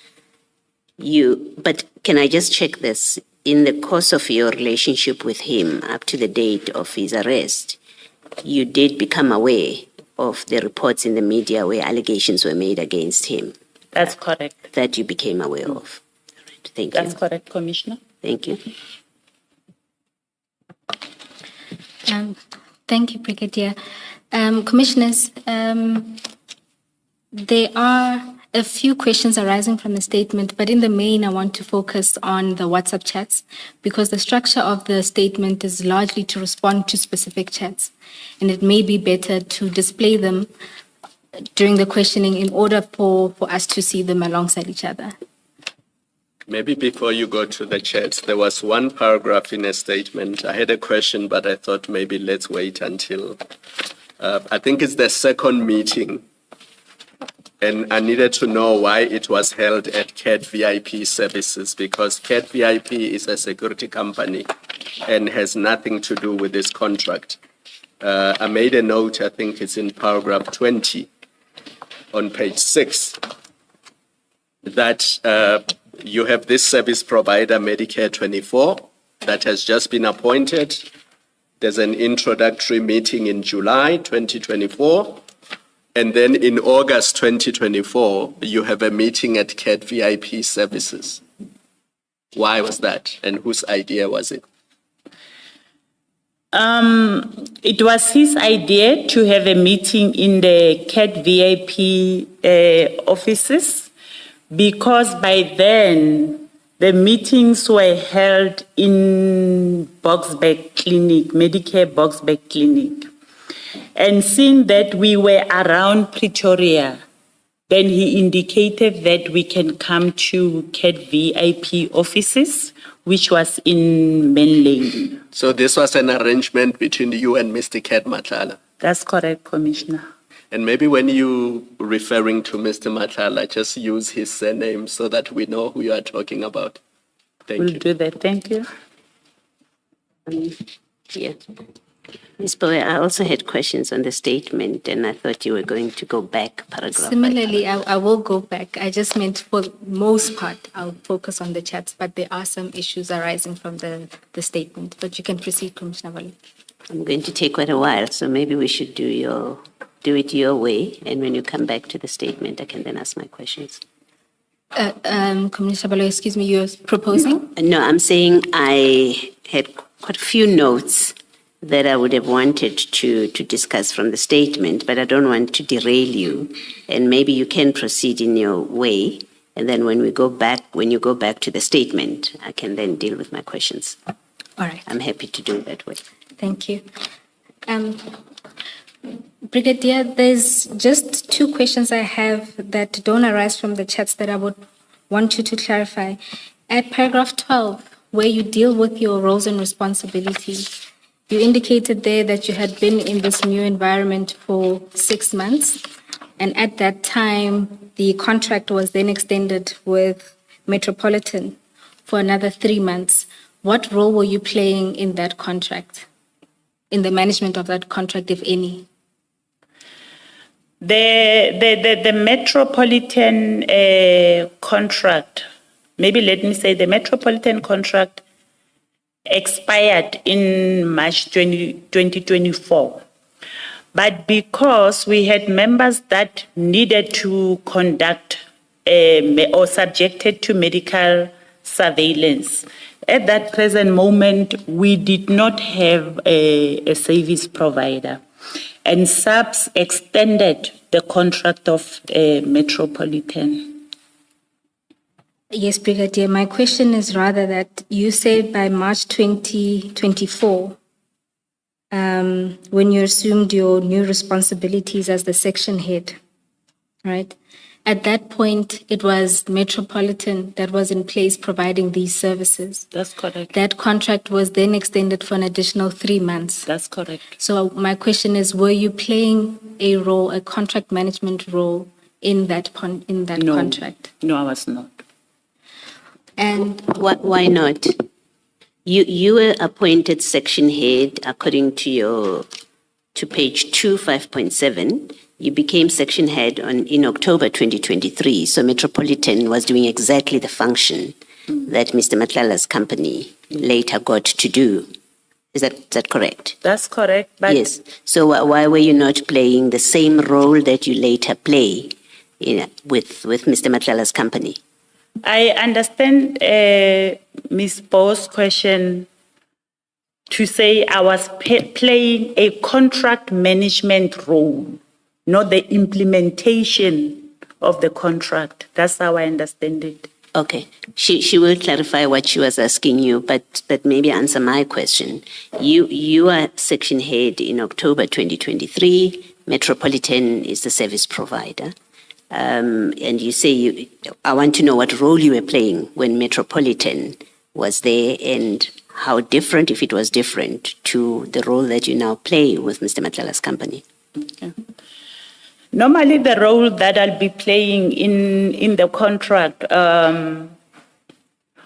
But can I just check this? In the course of your relationship with him up to the date of his arrest, you did become aware of the reports in the media where allegations were made against him? That's correct. That you became aware of? All right, thank you. That's correct, Commissioner. Thank you. Thank you, Brigadier. Commissioners, there are a few questions arising from the statement, but in the main, I want to focus on the WhatsApp chats because the structure of the statement is largely to respond to specific chats, and it may be better to display them during the questioning in order for us to see them alongside each other. Maybe before you go to the chat, there was one paragraph in a statement. I had a question, but I thought maybe let's wait until, I think it's the second meeting. And I needed to know why it was held at CAT VIP Services, because CAT VIP is a security company and has nothing to do with this contract. I made a note, I think it's in paragraph 20 on page 6, that you have this service provider, Medicare 24, that has just been appointed. There's an introductory meeting in July 2024. And then in August 2024, you have a meeting at CAT VIP Services. Why was that? And whose idea was it? It was his idea to have a meeting in the CAT VIP offices because by then the meetings were held in Boxback Clinic, Medicare Boxback Clinic. And seeing that we were around Pretoria, then he indicated that we can come to CAT VIP offices, which was in Main Lane. So this was an arrangement between you and Mr. Cat Matlala? That's correct, Commissioner. And maybe when you referring to Mr. Matlala, just use his surname so that we know who you are talking about. Thank you. We'll do that. Thank you. Yeah. Ms. Bowe, I also had questions on the statement, and I thought you were going to go back paragraph. Similarly, I will go back. I just meant for the most part, I'll focus on the chats, but there are some issues arising from the statement. But you can proceed, Commissioner Vali. I'm going to take quite a while, so maybe we should do it your way, and when you come back to the statement, I can then ask my questions. Commissioner Vali, excuse me, you're proposing? No, I'm saying I had quite a few notes that I would have wanted to discuss from the statement, but I don't want to derail you. And maybe you can proceed in your way. And then when you go back to the statement, I can then deal with my questions. All right. I'm happy to do it that way. Thank you. Brigadier, there's just two questions I have that don't arise from the chats that I would want you to clarify. At paragraph 12, where you deal with your roles and responsibilities, you indicated there that you had been in this new environment for 6 months, and at that time, the contract was then extended with Metropolitan for another 3 months. what role were you playing in that contract, in the management of that contract, if any? The metropolitan contract, maybe let me say the metropolitan contract expired in March 2024. But because we had members that needed to conduct or subjected to medical surveillance, at that present moment, we did not have a service provider. And SAPS extended the contract of Metropolitan. Yes, Brigadier. My question is rather that you said by March 2024, when you assumed your new responsibilities as the section head, right? At that point, it was Metropolitan that was in place providing these services. That's correct. That contract was then extended for an additional 3 months. That's correct. So my question is, were you playing a role, a contract management role in that No. contract? No, I was not. And Why not? You were appointed section head according to page 2, 5.7. You became section head in October 2023. So Metropolitan was doing exactly the function that Mr. Matlala's company later got to do. Is that correct? That's correct. But Yes. So why were you not playing the same role that you later play with Mr. Matlala's company? I understand Ms. Bo's question to say I was playing a contract management role, not the implementation of the contract. That's how I understand it. Okay. She will clarify what she was asking you, but maybe answer my question. You are section head in October 2023. Metropolitan is the service provider. And you say I want to know what role you were playing when Metropolitan was there and how different, if it was different, to the role that you now play with Mr. Matlala's company. Okay. Normally, the role that I'll be playing in the contract,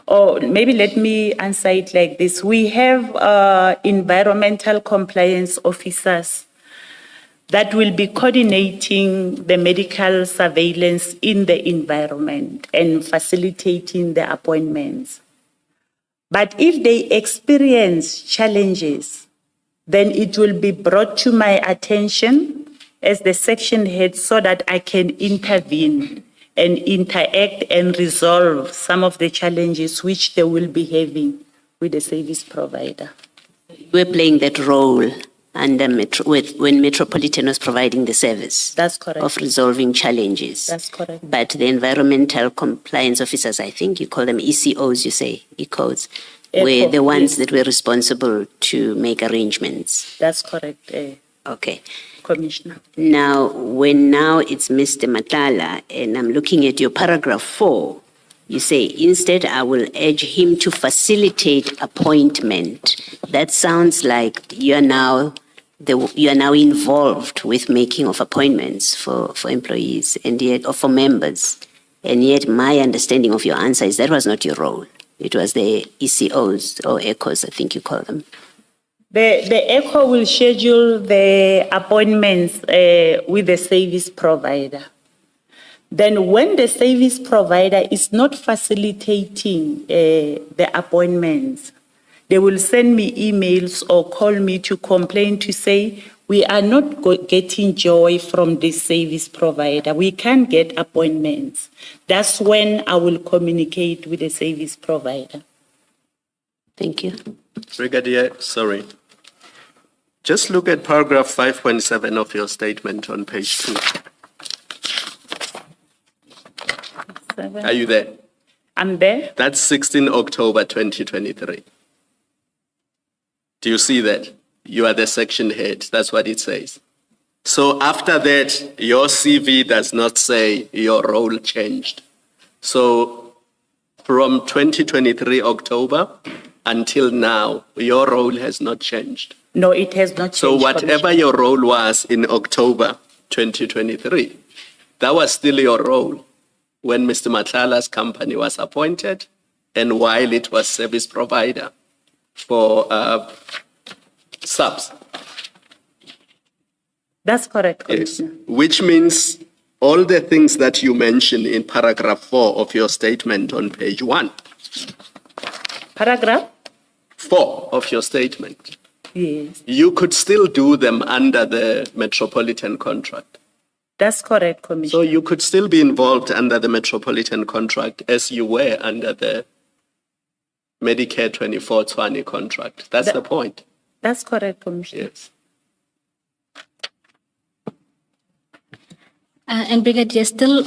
or maybe let me answer it like this. We have environmental compliance officers that will be coordinating the medical surveillance in the environment and facilitating the appointments. But if they experience challenges, then it will be brought to my attention as the section head so that I can intervene and interact and resolve some of the challenges which they will be having with the service provider. You were playing that role under when Metropolitan was providing the service. That's correct. Of resolving challenges. That's correct. But the environmental compliance officers, I think you call them ECOs, you say, ECOs, were the ones that were responsible to make arrangements. That's correct, Okay. Commissioner. Now it's Mr. Matlala, and I'm looking at your paragraph 4. You say, instead, I will urge him to facilitate appointment. That sounds like you are now involved with making of appointments for employees and yet, or for members. And yet my understanding of your answer is that was not your role. It was the ECOs or ECOs, I think you call them. The ECO will schedule the appointments with the service provider. Then when the service provider is not facilitating the appointments, they will send me emails or call me to complain to say, we are not getting joy from this service provider. We can't get appointments. That's when I will communicate with the service provider. Thank you. Brigadier, sorry. Just look at paragraph 5.7 of your statement on page 2. Are you there? I'm there. That's 16 October 2023. Do you see that? You are the section head. That's what it says. So after that, your CV does not say your role changed. So from 2023 October until now, your role has not changed. No, it has not changed. So whatever your role was in October 2023, that was still your role when Mr. Matlala's company was appointed and while it was service provider. for subs. That's correct, Yes, Commissioner. which means all the things that you mentioned in paragraph 4 of your statement on page 1. Paragraph? 4 of your statement. Yes, You could still do them under the metropolitan contract. that's correct, So Commissioner. you could still be involved under the metropolitan contract as you were under the Medicare 24/20 contract. That's the point. That's correct, Commissioner. Yes. And Brigadier, still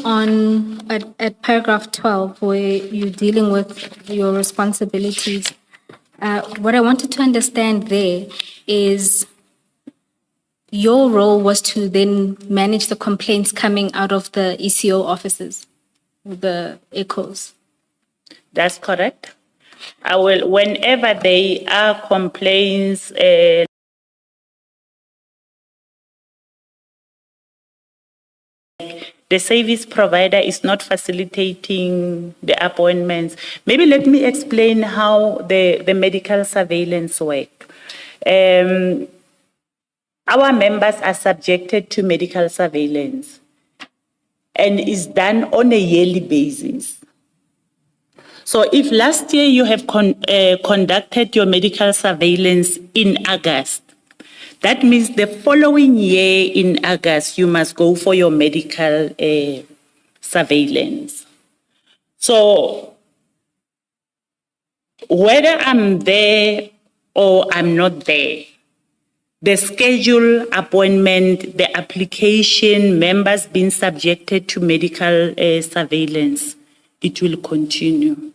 at paragraph 12, where you're dealing with your responsibilities, what I wanted to understand there is your role was to then manage the complaints coming out of the ECO offices, the ECOs. That's correct. I will, whenever there are complaints, the service provider is not facilitating the appointments. Maybe let me explain how the medical surveillance work. Our members are subjected to medical surveillance and is done on a yearly basis. So if last year you have conducted your medical surveillance in August, that means the following year in August, you must go for your medical surveillance. So whether I'm there or I'm not there, the schedule, appointment, the application, members being subjected to medical surveillance, it will continue.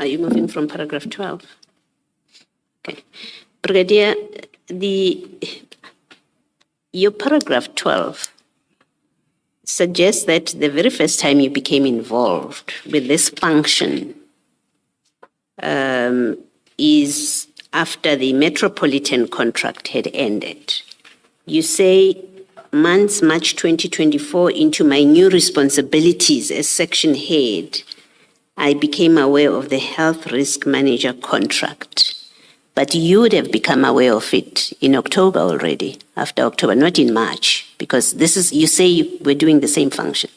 Are you moving from paragraph 12? Okay. Brigadier, your paragraph 12 suggests that the very first time you became involved with this function is after the metropolitan contract had ended. You say, months March 2024 into my new responsibilities as section head, I became aware of the health risk manager contract. But you would have become aware of it in October already, after October, not in March, because this is, you say we're doing the same function.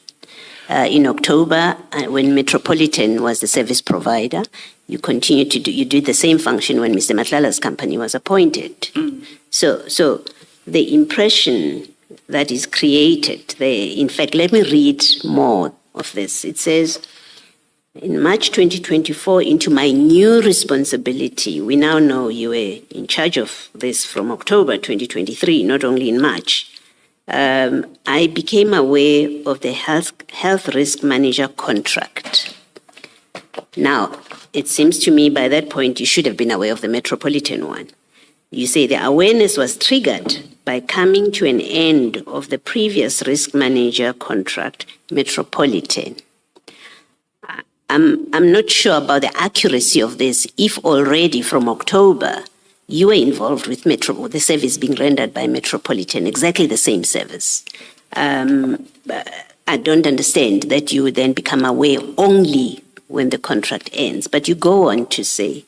In October, when Metropolitan was the service provider, you continued to do, you did the same function when Mr. Matlala's company was appointed. Mm. So the impression that is created, in fact, let me read more of this. It says, in March 2024, into my new responsibility, we now know you were in charge of this from October 2023, not only in March. I became aware of the health risk manager contract. Now, it seems to me by that point you should have been aware of the metropolitan one. You say the awareness was triggered by coming to an end of the previous risk manager contract, metropolitan. I'm not sure about the accuracy of this, if already from October you were involved with the service being rendered by Metropolitan, exactly the same service. I don't understand that you would then become aware only when the contract ends. But you go on to say,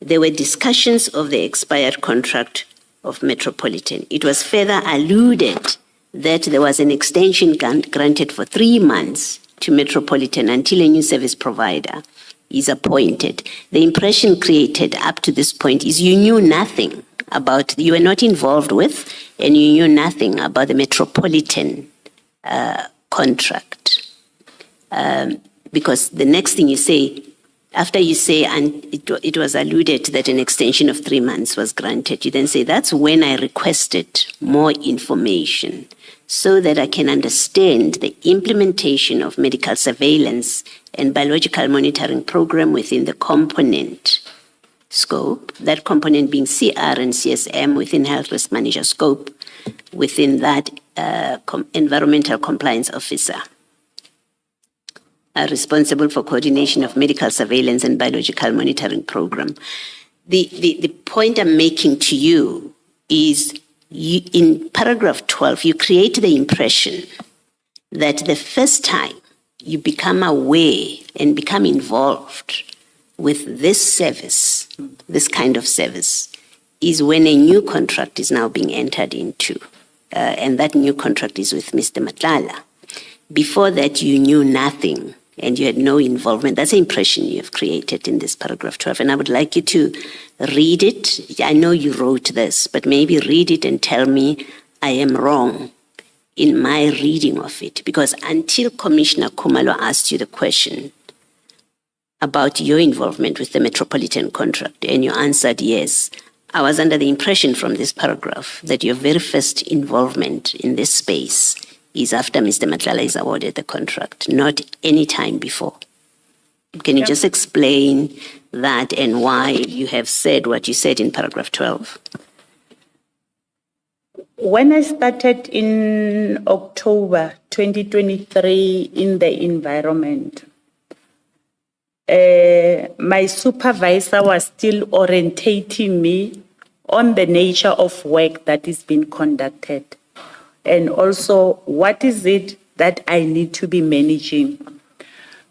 there were discussions of the expired contract of Metropolitan. It was further alluded that there was an extension granted for 3 months to Metropolitan until a new service provider is appointed. The impression created up to this point is you knew nothing about, you were not involved with, and you knew nothing about the Metropolitan contract. Because the next thing you say, after you say, and it was alluded that an extension of 3 months was granted, you then say, that's when I requested more information so that I can understand the implementation of medical surveillance and biological monitoring program within the component scope, that component being CR and CSM within health risk manager scope, within that environmental compliance officer responsible for coordination of medical surveillance and biological monitoring program. The point I'm making to you is in paragraph 12, you create the impression that the first time you become aware and become involved with this service, this kind of service, is when a new contract is now being entered into. And that new contract is with Mr. Matlala. Before that, you knew nothing and you had no involvement. That's the impression you have created in this paragraph 12. And I would like you to read it. I know you wrote this, but maybe read it and tell me I am wrong in my reading of it. Because until Commissioner Khumalo asked you the question about your involvement with the Metropolitan contract, and you answered yes, I was under the impression from this paragraph that your very first involvement in this space is after Mr. Matlala is awarded the contract, not any time before. Can you just explain that and why you have said what you said in paragraph 12? When I started in October 2023 in the environment, my supervisor was still orientating me on the nature of work that is being conducted, and also what is it that I need to be managing.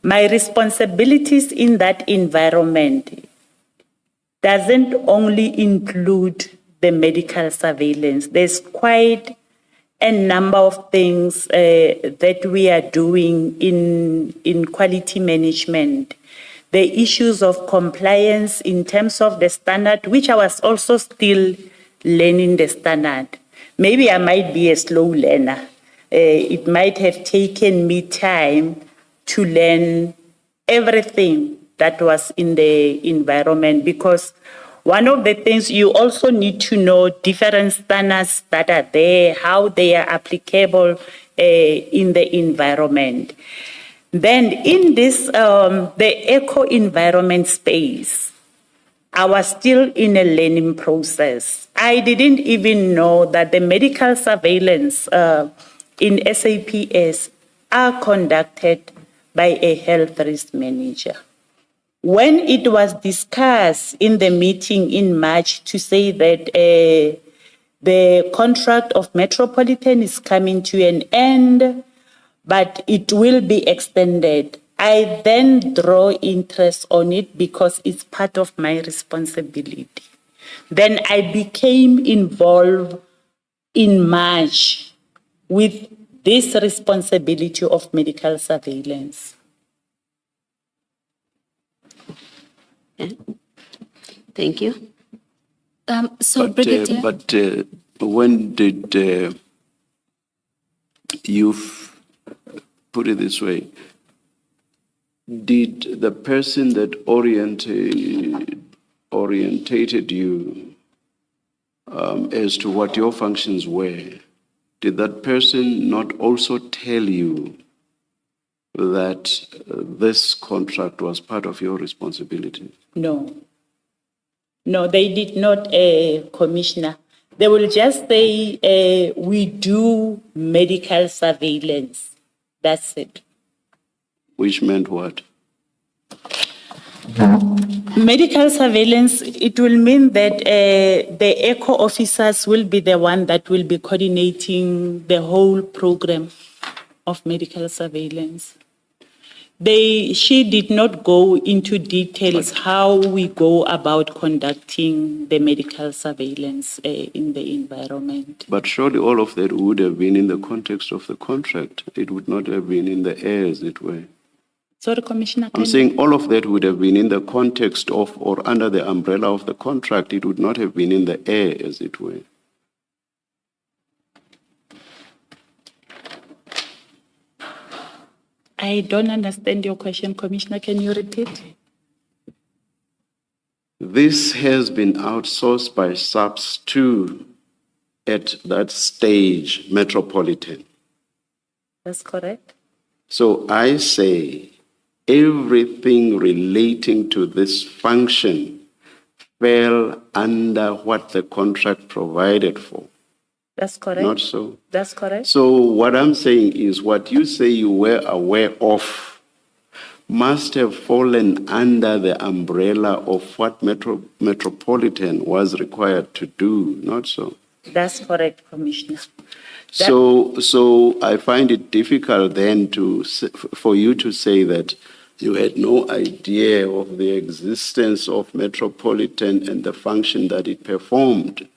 My responsibilities in that environment doesn't only include the medical surveillance. There's quite a number of things that we are doing in quality management. The issues of compliance in terms of the standard, which I was also still learning the standard. Maybe I might be a slow learner. It might have taken me time to learn everything that was in the environment, because one of the things you also need to know different standards that are there, how they are applicable in the environment. Then in this, the eco-environment space, I was still in a learning process. I didn't even know that the medical surveillance in SAPS are conducted by a health risk manager. When it was discussed in the meeting in March to say that the contract of Metropolitan is coming to an end, but it will be extended, I then draw interest on it because it's part of my responsibility. Then I became involved in March with this responsibility of medical surveillance. Okay. Thank you. Brigadier. When did you put it this way? Did the person that orientated you as to what your functions were, did that person not also tell you that this contract was part of your responsibility? No. No, they did not, Commissioner. They will just say, we do medical surveillance. That's it. Which meant what? Medical surveillance, it will mean that the ECHO officers will be the one that will be coordinating the whole program of medical surveillance. She did not go into details how we go about conducting the medical surveillance in the environment. But surely all of that would have been in the context of the contract. It would not have been in the air, as it were. Sorry, Commissioner. I'm saying all of that would have been in the context of or under the umbrella of the contract. It would not have been in the air, as it were. I don't understand your question, Commissioner. Can you repeat? This has been outsourced by SAPS to, at that stage, Metropolitan. That's correct. So I say everything relating to this function fell under what the contract provided for. That's correct. Not so? That's correct. So what I'm saying is what you say you were aware of must have fallen under the umbrella of what Metropolitan was required to do, not so? That's correct, Commissioner. So I find it difficult then for you to say that you had no idea of the existence of Metropolitan and the function that it performed.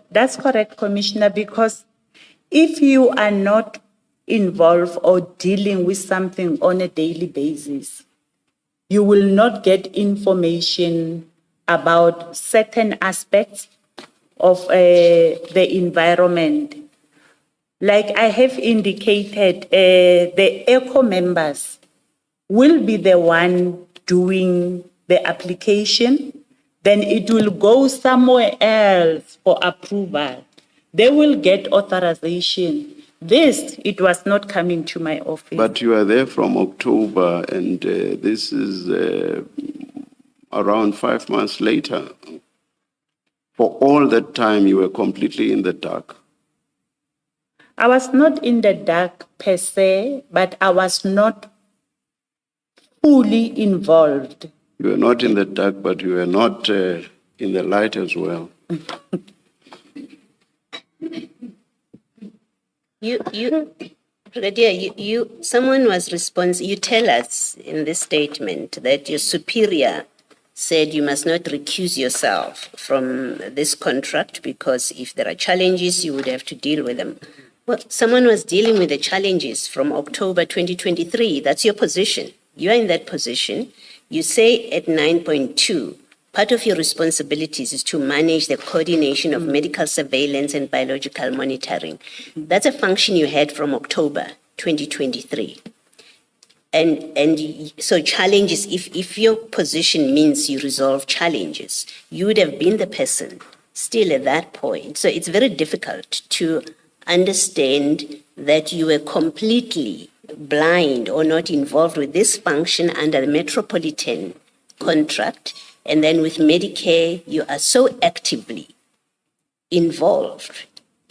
That's correct, Commissioner, because if you are not involved or dealing with something on a daily basis, you will not get information about certain aspects of the environment. Like I have indicated, the ECO members will be the one doing the application, then it will go somewhere else for approval. They will get authorization. It was not coming to my office. But you are there from October, and this is around 5 months later. For all that time, you were completely in the dark. I was not in the dark per se, but I was not fully involved. You were not in the dark, but you were not in the light as well. Brigadier, someone was responsible. You tell us in this statement that your superior said you must not recuse yourself from this contract because if there are challenges, you would have to deal with them. Well, someone was dealing with the challenges from October 2023. That's your position. You are in that position. You say at 9.2, part of your responsibilities is to manage the coordination of medical surveillance and biological monitoring. That's a function you had from October 2023. And so challenges, if your position means you resolve challenges, you would have been the person still at that point. So it's very difficult to understand that you were completely blind or not involved with this function under the Metropolitan contract. And then with Medicare, you are so actively involved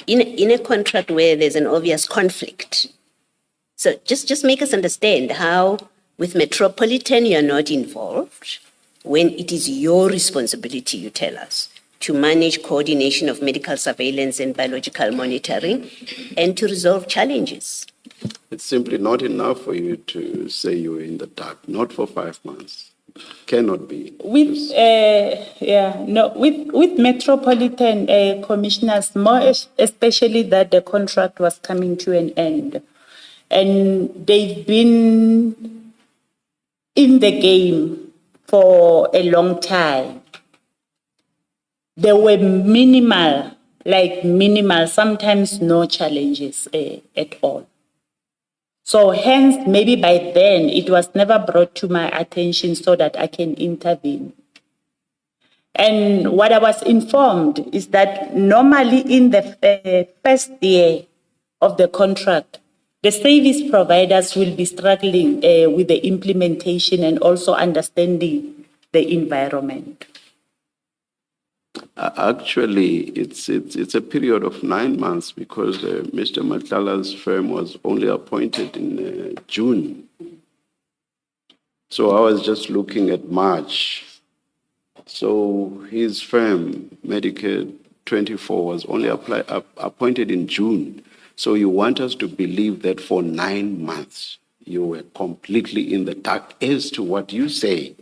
in a contract where there's an obvious conflict. So just make us understand how with Metropolitan you're not involved when it is your responsibility, you tell us, to manage coordination of medical surveillance and biological monitoring and to resolve challenges. It's simply not enough for you to say you were in the dark, not for 5 months. Cannot be. With Metropolitan commissioners, more especially that the contract was coming to an end. And they've been in the game for a long time. There were minimal, sometimes no challenges at all. So hence, maybe by then, it was never brought to my attention so that I can intervene. And what I was informed is that normally in the first year of the contract, the service providers will be struggling with the implementation and also understanding the environment. Actually, it's a period of 9 months because Mr. Matlala's firm was only appointed in June. So I was just looking at March. So his firm, Medicare 24, was only appointed in June. So you want us to believe that for 9 months you were completely in the dark as to what you say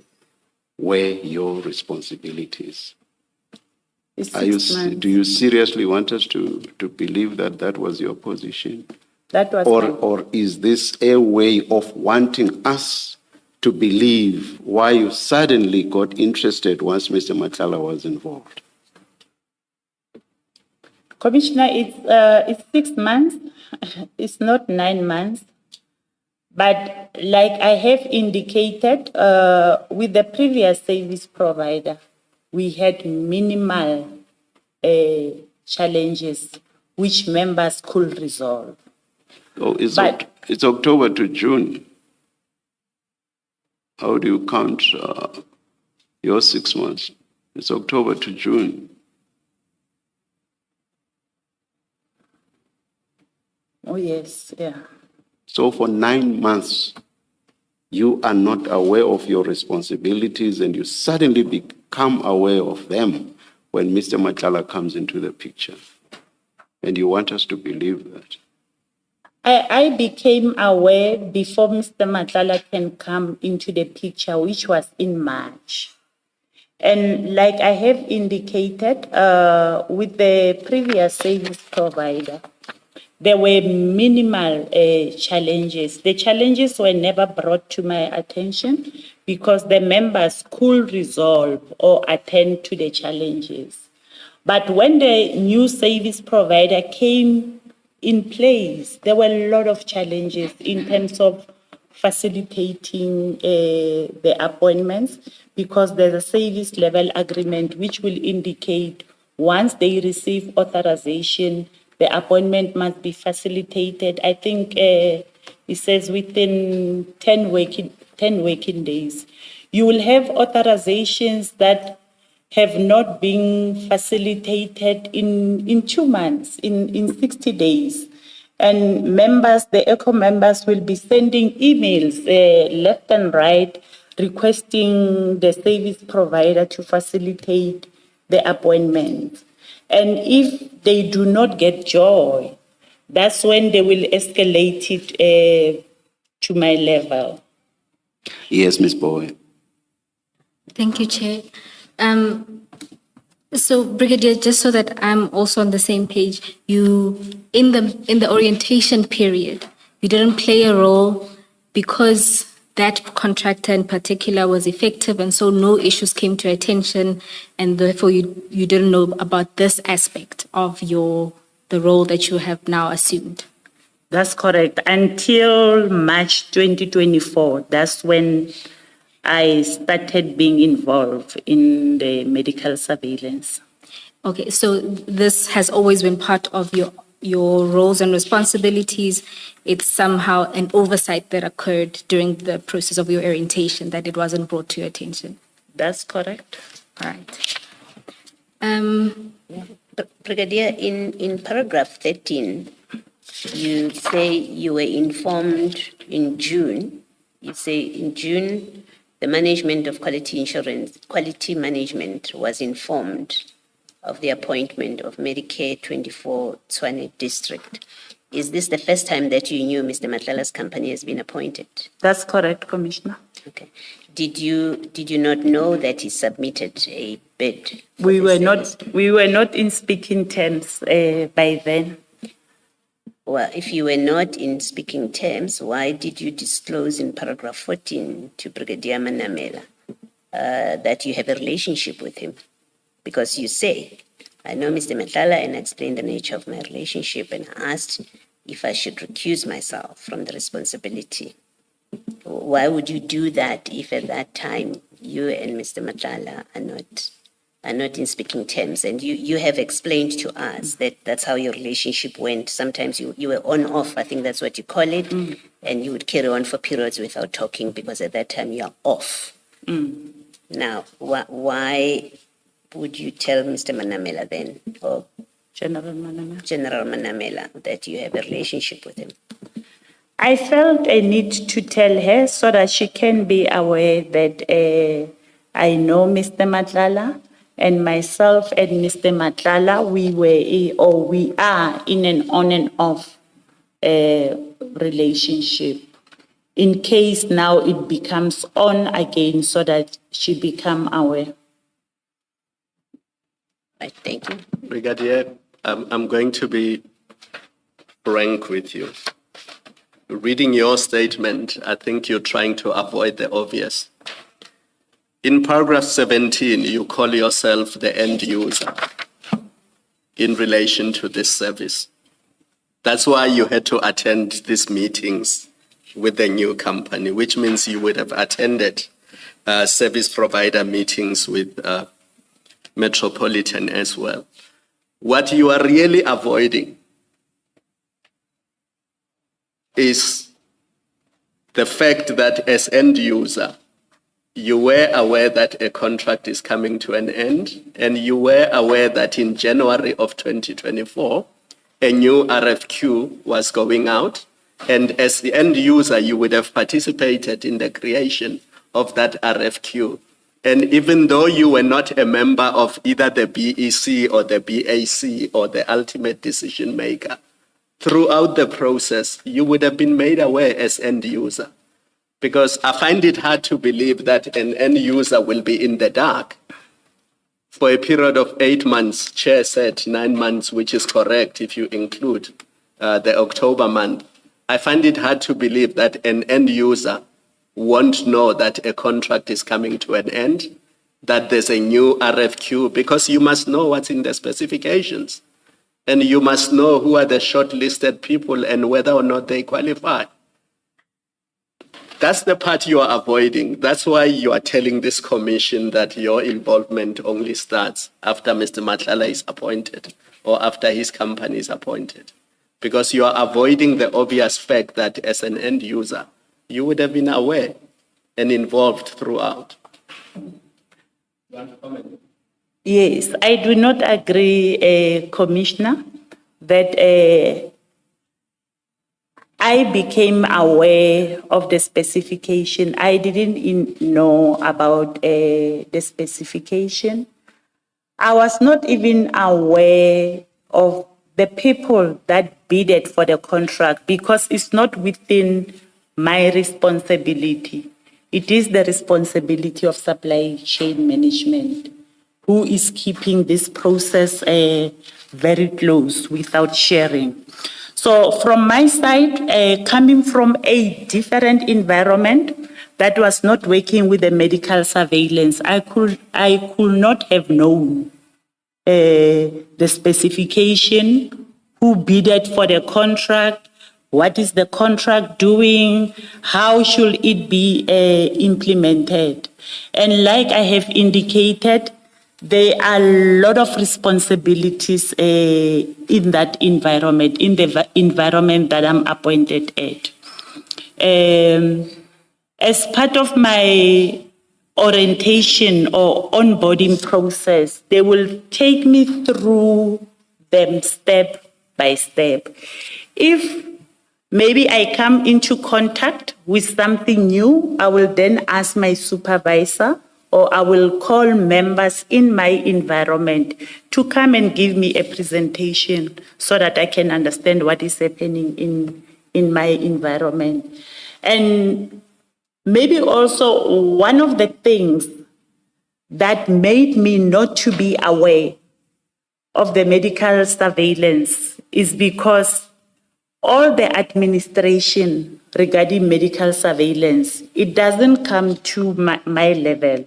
were your responsibilities. Do you seriously want us to believe that that was your position? That was or is this a way of wanting us to believe why you suddenly got interested once Mr. Matlala was involved? Commissioner, it's 6 months. It's not 9 months. But like I have indicated, with the previous service provider, we had minimal challenges which members could resolve. Oh, it's October to June. How do you count your 6 months? It's October to June. Oh, yes, yeah. So for 9 months, you are not aware of your responsibilities and you suddenly become aware of them when Mr. Matlala comes into the picture. And you want us to believe that. I became aware before Mr. Matlala can come into the picture, which was in March. And like I have indicated, with the previous service provider, there were minimal challenges. The challenges were never brought to my attention because the members could resolve or attend to the challenges. But when the new service provider came in place, there were a lot of challenges in terms of facilitating the appointments because there's a service level agreement which will indicate once they receive authorization, the appointment must be facilitated. I think it says within 10 working days. You will have authorizations that have not been facilitated in 2 months, in 60 days. And members, the ECO members will be sending emails left and right requesting the service provider to facilitate the appointment. And if they do not get joy, that's when they will escalate it to my level. Yes, Ms. Bowen. Thank you, Chair. So, Brigadier, just so that I'm also on the same page, you in the orientation period, you didn't play a role because that contractor in particular was effective, and so no issues came to attention, and therefore you didn't know about this aspect of the role that you have now assumed. That's correct. Until March 2024, that's when I started being involved in the medical surveillance. Okay, so this has always been part of your roles and responsibilities. It's somehow an oversight that occurred during the process of your orientation that it wasn't brought to your attention. That's correct. All right. Brigadier, in paragraph 13, you say you were informed in June. You say in June, the management of quality management was informed of the appointment of Medicare 24 Tshwane District. Is this the first time that you knew Mr. Matlala's company has been appointed? That's correct, Commissioner. Okay. Did you not know that he submitted a bid? We were not in speaking terms by then. Well, if you were not in speaking terms, why did you disclose in paragraph 14 to Brigadier Manamela that you have a relationship with him? Because you say, I know Mr. Matlala and explained the nature of my relationship and asked if I should recuse myself from the responsibility. Why would you do that if at that time you and Mr. Matlala are not in speaking terms? And you have explained to us that that's how your relationship went. Sometimes you were on off, I think that's what you call it, and you would carry on for periods without talking because at that time you are off. Now, why would you tell Mr. Manamela then, or General Manamela. General Manamela, that you have a relationship with him? I felt a need to tell her so that she can be aware that I know Mr. Matlala, and myself and Mr. Matlala, we are in an on and off relationship. In case now it becomes on again, so that she become aware. Right, thank you. Brigadier, I'm going to be frank with you. Reading your statement, I think you're trying to avoid the obvious. In paragraph 17, you call yourself the end user in relation to this service. That's why you had to attend these meetings with the new company, which means you would have attended service provider meetings with Metropolitan as well. What you are really avoiding is the fact that as end user, you were aware that a contract is coming to an end, and you were aware that in January of 2024, a new RFQ was going out, and as the end user, you would have participated in the creation of that RFQ And even though you were not a member of either the BEC or the BAC or the ultimate decision maker, throughout the process, you would have been made aware as end user. Because I find it hard to believe that an end user will be in the dark for a period of 8 months. Chair said 9 months, which is correct if you include the October month. I find it hard to believe that an end user won't know that a contract is coming to an end, that there's a new RFQ, because you must know what's in the specifications. And you must know who are the shortlisted people and whether or not they qualify. That's the part you are avoiding. That's why you are telling this commission that your involvement only starts after Mr. Matlala is appointed or after his company is appointed. Because you are avoiding the obvious fact that as an end user, you would have been aware and involved throughout. Yes, I do not agree, Commissioner, that I became aware of the specification. I didn't know about the specification. I was not even aware of the people that bidded for the contract because it's not within my responsibility. It is the responsibility of supply chain management, who is keeping this process very close without sharing. So from my side, coming from a different environment that was not working with the medical surveillance, I could not have known the specification, who bidded for the contract, what is the contract doing, how should it be implemented. And like I have indicated, there are a lot of responsibilities in that environment, in the environment that I'm appointed at. As part of my orientation or onboarding process, they will take me through them step by step. If maybe I come into contact with something new, I will then ask my supervisor or I will call members in my environment to come and give me a presentation so that I can understand what is happening in my environment. And maybe also one of the things that made me not to be aware of the medical surveillance is because all the administration regarding medical surveillance, it doesn't come to my level.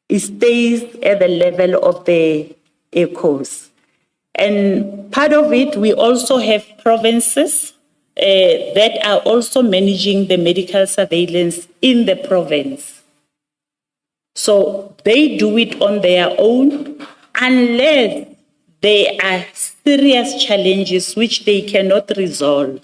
It stays at the level of the ECOs. And part of it, we also have provinces that are also managing the medical surveillance in the province. So they do it on their own unless there are serious challenges which they cannot resolve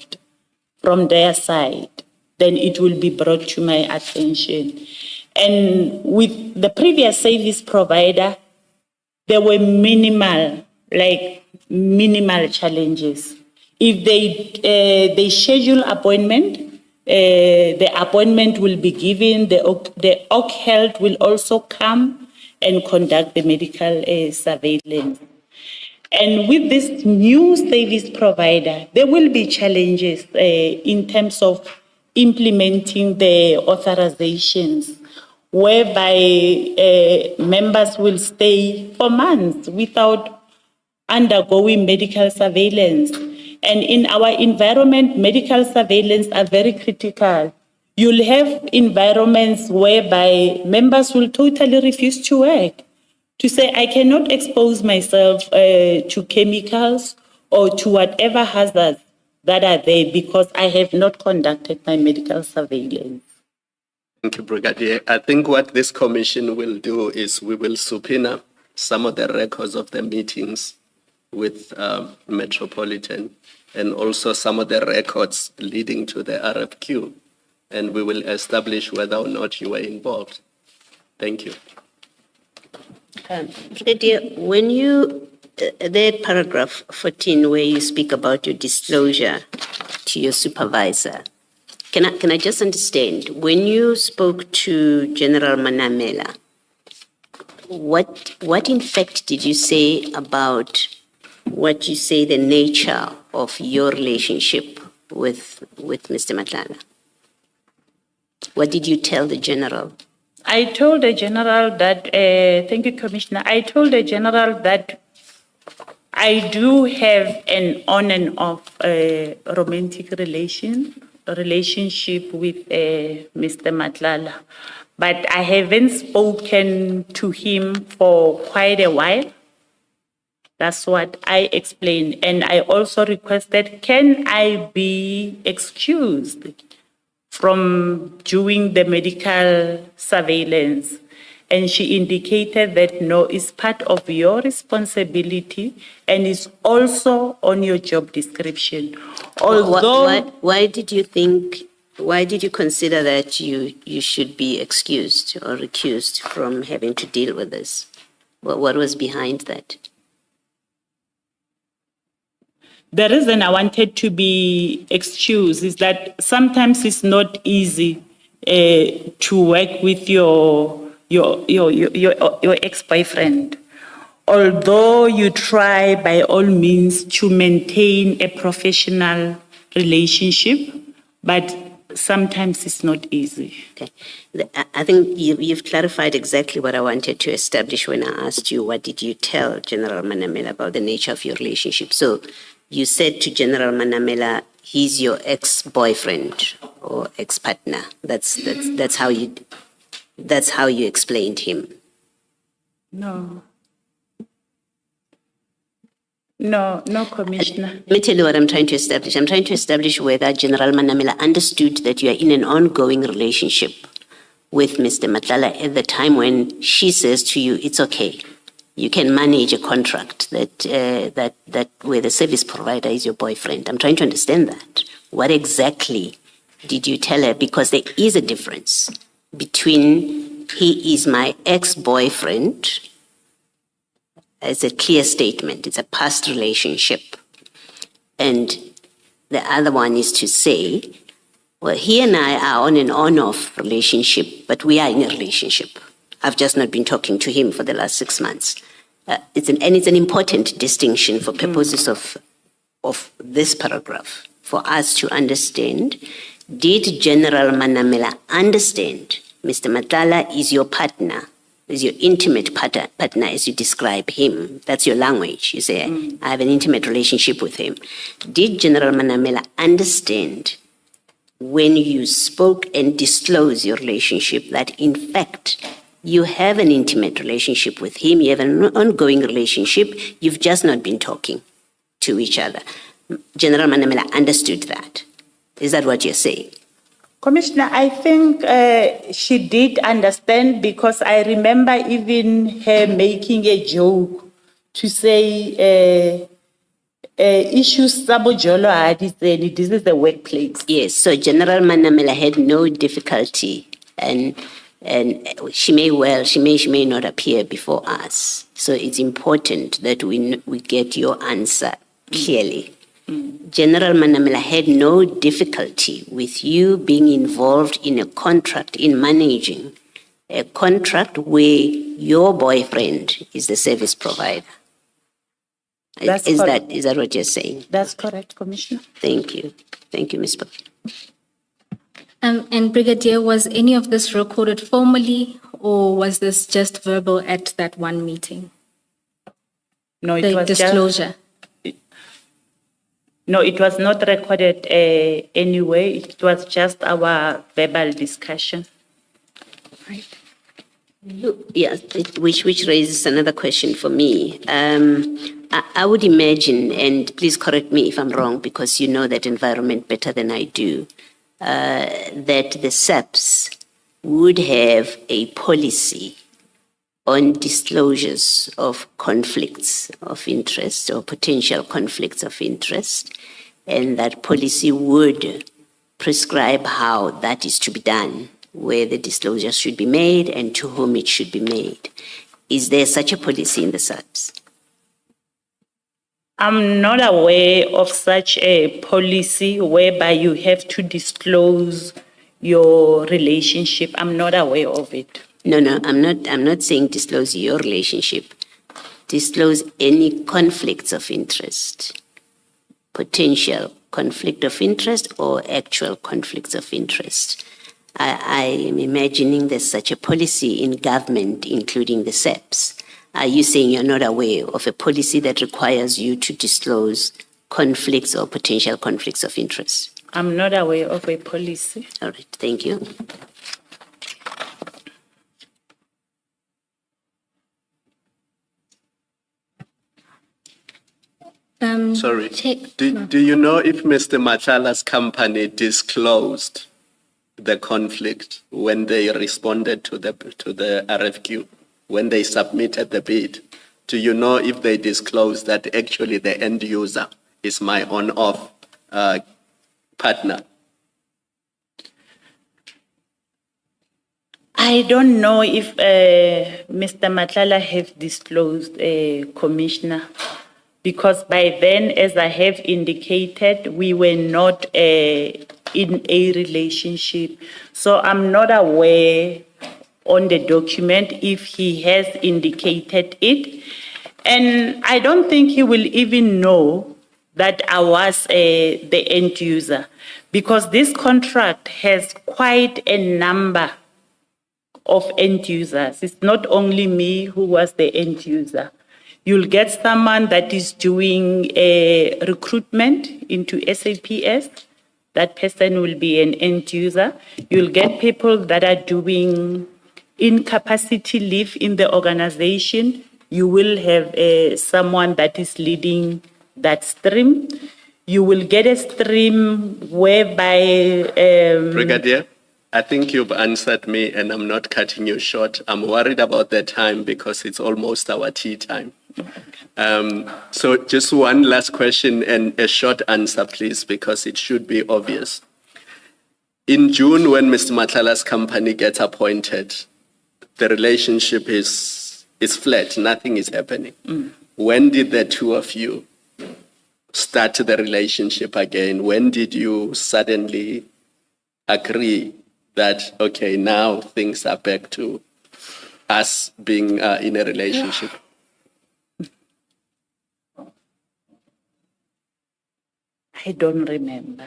from their side, then it will be brought to my attention. And with the previous service provider, there were minimal challenges. If they schedule appointment, the appointment will be given, the OC Health will also come and conduct the medical surveillance. And with this new service provider, there will be challenges in terms of implementing the authorizations, whereby members will stay for months without undergoing medical surveillance. And in our environment, medical surveillance are very critical. You'll have environments whereby members will totally refuse to work, to say, I cannot expose myself to chemicals or to whatever hazards that are there because I have not conducted my medical surveillance. Thank you, Brigadier. I think what this commission will do is we will subpoena some of the records of the meetings with Metropolitan and also some of the records leading to the RFQ, and we will establish whether or not you were involved. Thank you. Brigadier, when you, the paragraph 14 where you speak about your disclosure to your supervisor, can I just understand, when you spoke to General Manamela, what in fact did you say about what you say the nature of your relationship with Mr. Matlala? What did you tell the general? I told the general that, thank you, Commissioner. I told the general that I do have an on and off romantic relationship with Mr. Matlala, but I haven't spoken to him for quite a while. That's what I explained. And I also requested, can I be excused from doing the medical surveillance? And she indicated that no, it's part of your responsibility and it's also on your job description. Although, why did you consider that you should be excused or recused from having to deal with this? What was behind that? the reason I wanted to be excused is that sometimes it's not easy to work with your ex-boyfriend. Although you try by all means to maintain a professional relationship, but sometimes it's not easy. Okay. I think you've clarified exactly what I wanted to establish when I asked you, what did you tell General Manamela about the nature of your relationship? So you said to General Manamela, he's your ex-boyfriend or ex-partner. That's how you explained him. No, Commissioner. Let me tell you what I'm trying to establish. I'm trying to establish whether General Manamela understood that you are in an ongoing relationship with Mr. Matlala at the time when she says to you, it's okay. You can manage a contract that where the service provider is your boyfriend. I'm trying to understand that. What exactly did you tell her? Because there is a difference between he is my ex-boyfriend. It's a clear statement. It's a past relationship. And the other one is to say, well, he and I are on an on-off relationship, but we are in a relationship. I've just not been talking to him for the last 6 months. It's an important distinction for purposes of this paragraph, for us to understand. Did General Manamela understand Mr. Matlala is your partner, is your intimate partner as you describe him? That's your language. You say, I have an intimate relationship with him. Did General Manamela understand when you spoke and disclosed your relationship that in fact you have an intimate relationship with him, you have an ongoing relationship, you've just not been talking to each other? General Manamela understood that. Is that what you're saying? Commissioner, I think she did understand, because I remember even her making a joke to say, issues sabojolo this is the workplace. Yes, so General Manamela had no difficulty, and she may not appear before us. So it's important that we get your answer clearly. General Manamela had no difficulty with you being involved in a contract, in managing a contract where your boyfriend is the service provider. Is that what you're saying? That's correct, Commissioner. Thank you. Thank you, Ms. Pop. And Brigadier, was any of this recorded formally, or was this just verbal at that one meeting? No, it the was disclosure. No, it was not recorded anyway. It was just our verbal discussion. Right. Yeah, which raises another question for me. I would imagine, and please correct me if I'm wrong, because you know that environment better than I do, that the SAPS would have a policy on disclosures of conflicts of interest or potential conflicts of interest, and that policy would prescribe how that is to be done, where the disclosure should be made and to whom it should be made. Is there such a policy in the SAPS? I'm not aware of such a policy whereby you have to disclose your relationship. I'm not aware of it. No, I'm not saying disclose your relationship. Disclose any conflicts of interest, potential conflict of interest or actual conflicts of interest. I am imagining there's such a policy in government, including the SEPs. Are you saying you're not aware of a policy that requires you to disclose conflicts or potential conflicts of interest? I'm not aware of a policy. All right, thank you. Sorry. Check. Do you know if Mr. Matlala's company disclosed the conflict when they responded to the RFQ, when they submitted the bid? Do you know if they disclosed that actually the end user is my on-off partner? I don't know if Mr. Matlala have disclosed, Commissioner, because by then, as I have indicated, we were not in a relationship. So I'm not aware on the document if he has indicated it. And I don't think he will even know that I was the end user, because this contract has quite a number of end users. It's not only me who was the end user. You'll get someone that is doing a recruitment into SAPS. That person will be an end user. You'll get people that are doing incapacity leave in the organization. You will have someone that is leading that stream. You will get a stream whereby... Brigadier, I think you've answered me and I'm not cutting you short. I'm worried about the time because it's almost our tea time. So just one last question and a short answer, please, because it should be obvious. In June, when Mr. Matlala's company gets appointed, the relationship is flat, nothing is happening. When did the two of you start the relationship again? When did you suddenly agree that, okay, now things are back to us being in a relationship? I don't remember.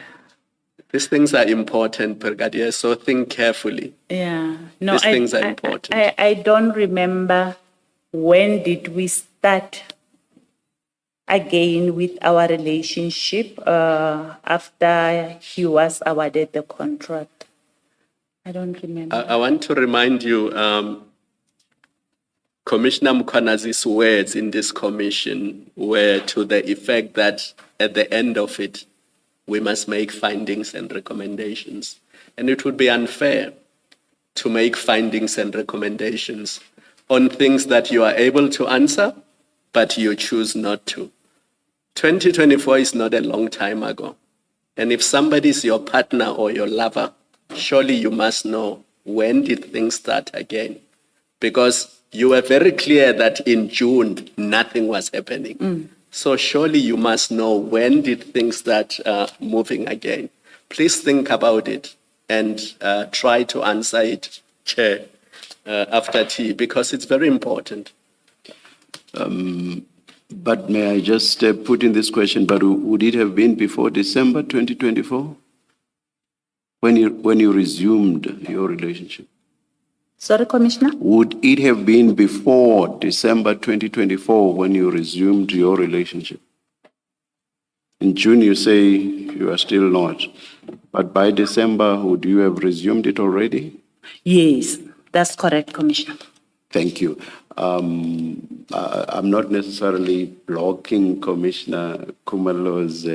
These things are important, Brigadier, so think carefully. Yeah. No, These things are important. I don't remember when did we start again with our relationship after he was awarded the contract. I don't remember. I want to remind you, Commissioner Mkwanazi's words in this commission were to the effect that at the end of it, we must make findings and recommendations. And it would be unfair to make findings and recommendations on things that you are able to answer, but you choose not to. 2024 is not a long time ago. And if somebody is your partner or your lover, surely you must know when did things start again. Because you were very clear that in June, nothing was happening. So surely you must know when did things start moving again. Please think about it and try to answer it, Chair, after tea, because it's very important. But may I just put in this question, but would it have been before December 2024? When you resumed your relationship? Sorry, Commissioner? Would it have been before December 2024 when you resumed your relationship? In June, you say you are still not. But by December, would you have resumed it already? Yes, that's correct, Commissioner. Thank you. I'm not necessarily blocking Commissioner Khumalo's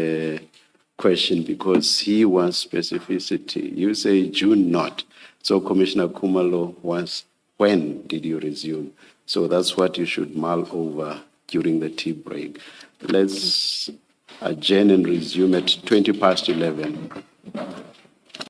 question because he wants specificity. You say June not. So Commissioner Khumalo wants, when did you resume? So that's what you should mull over during the tea break. Let's adjourn and resume at 11:20.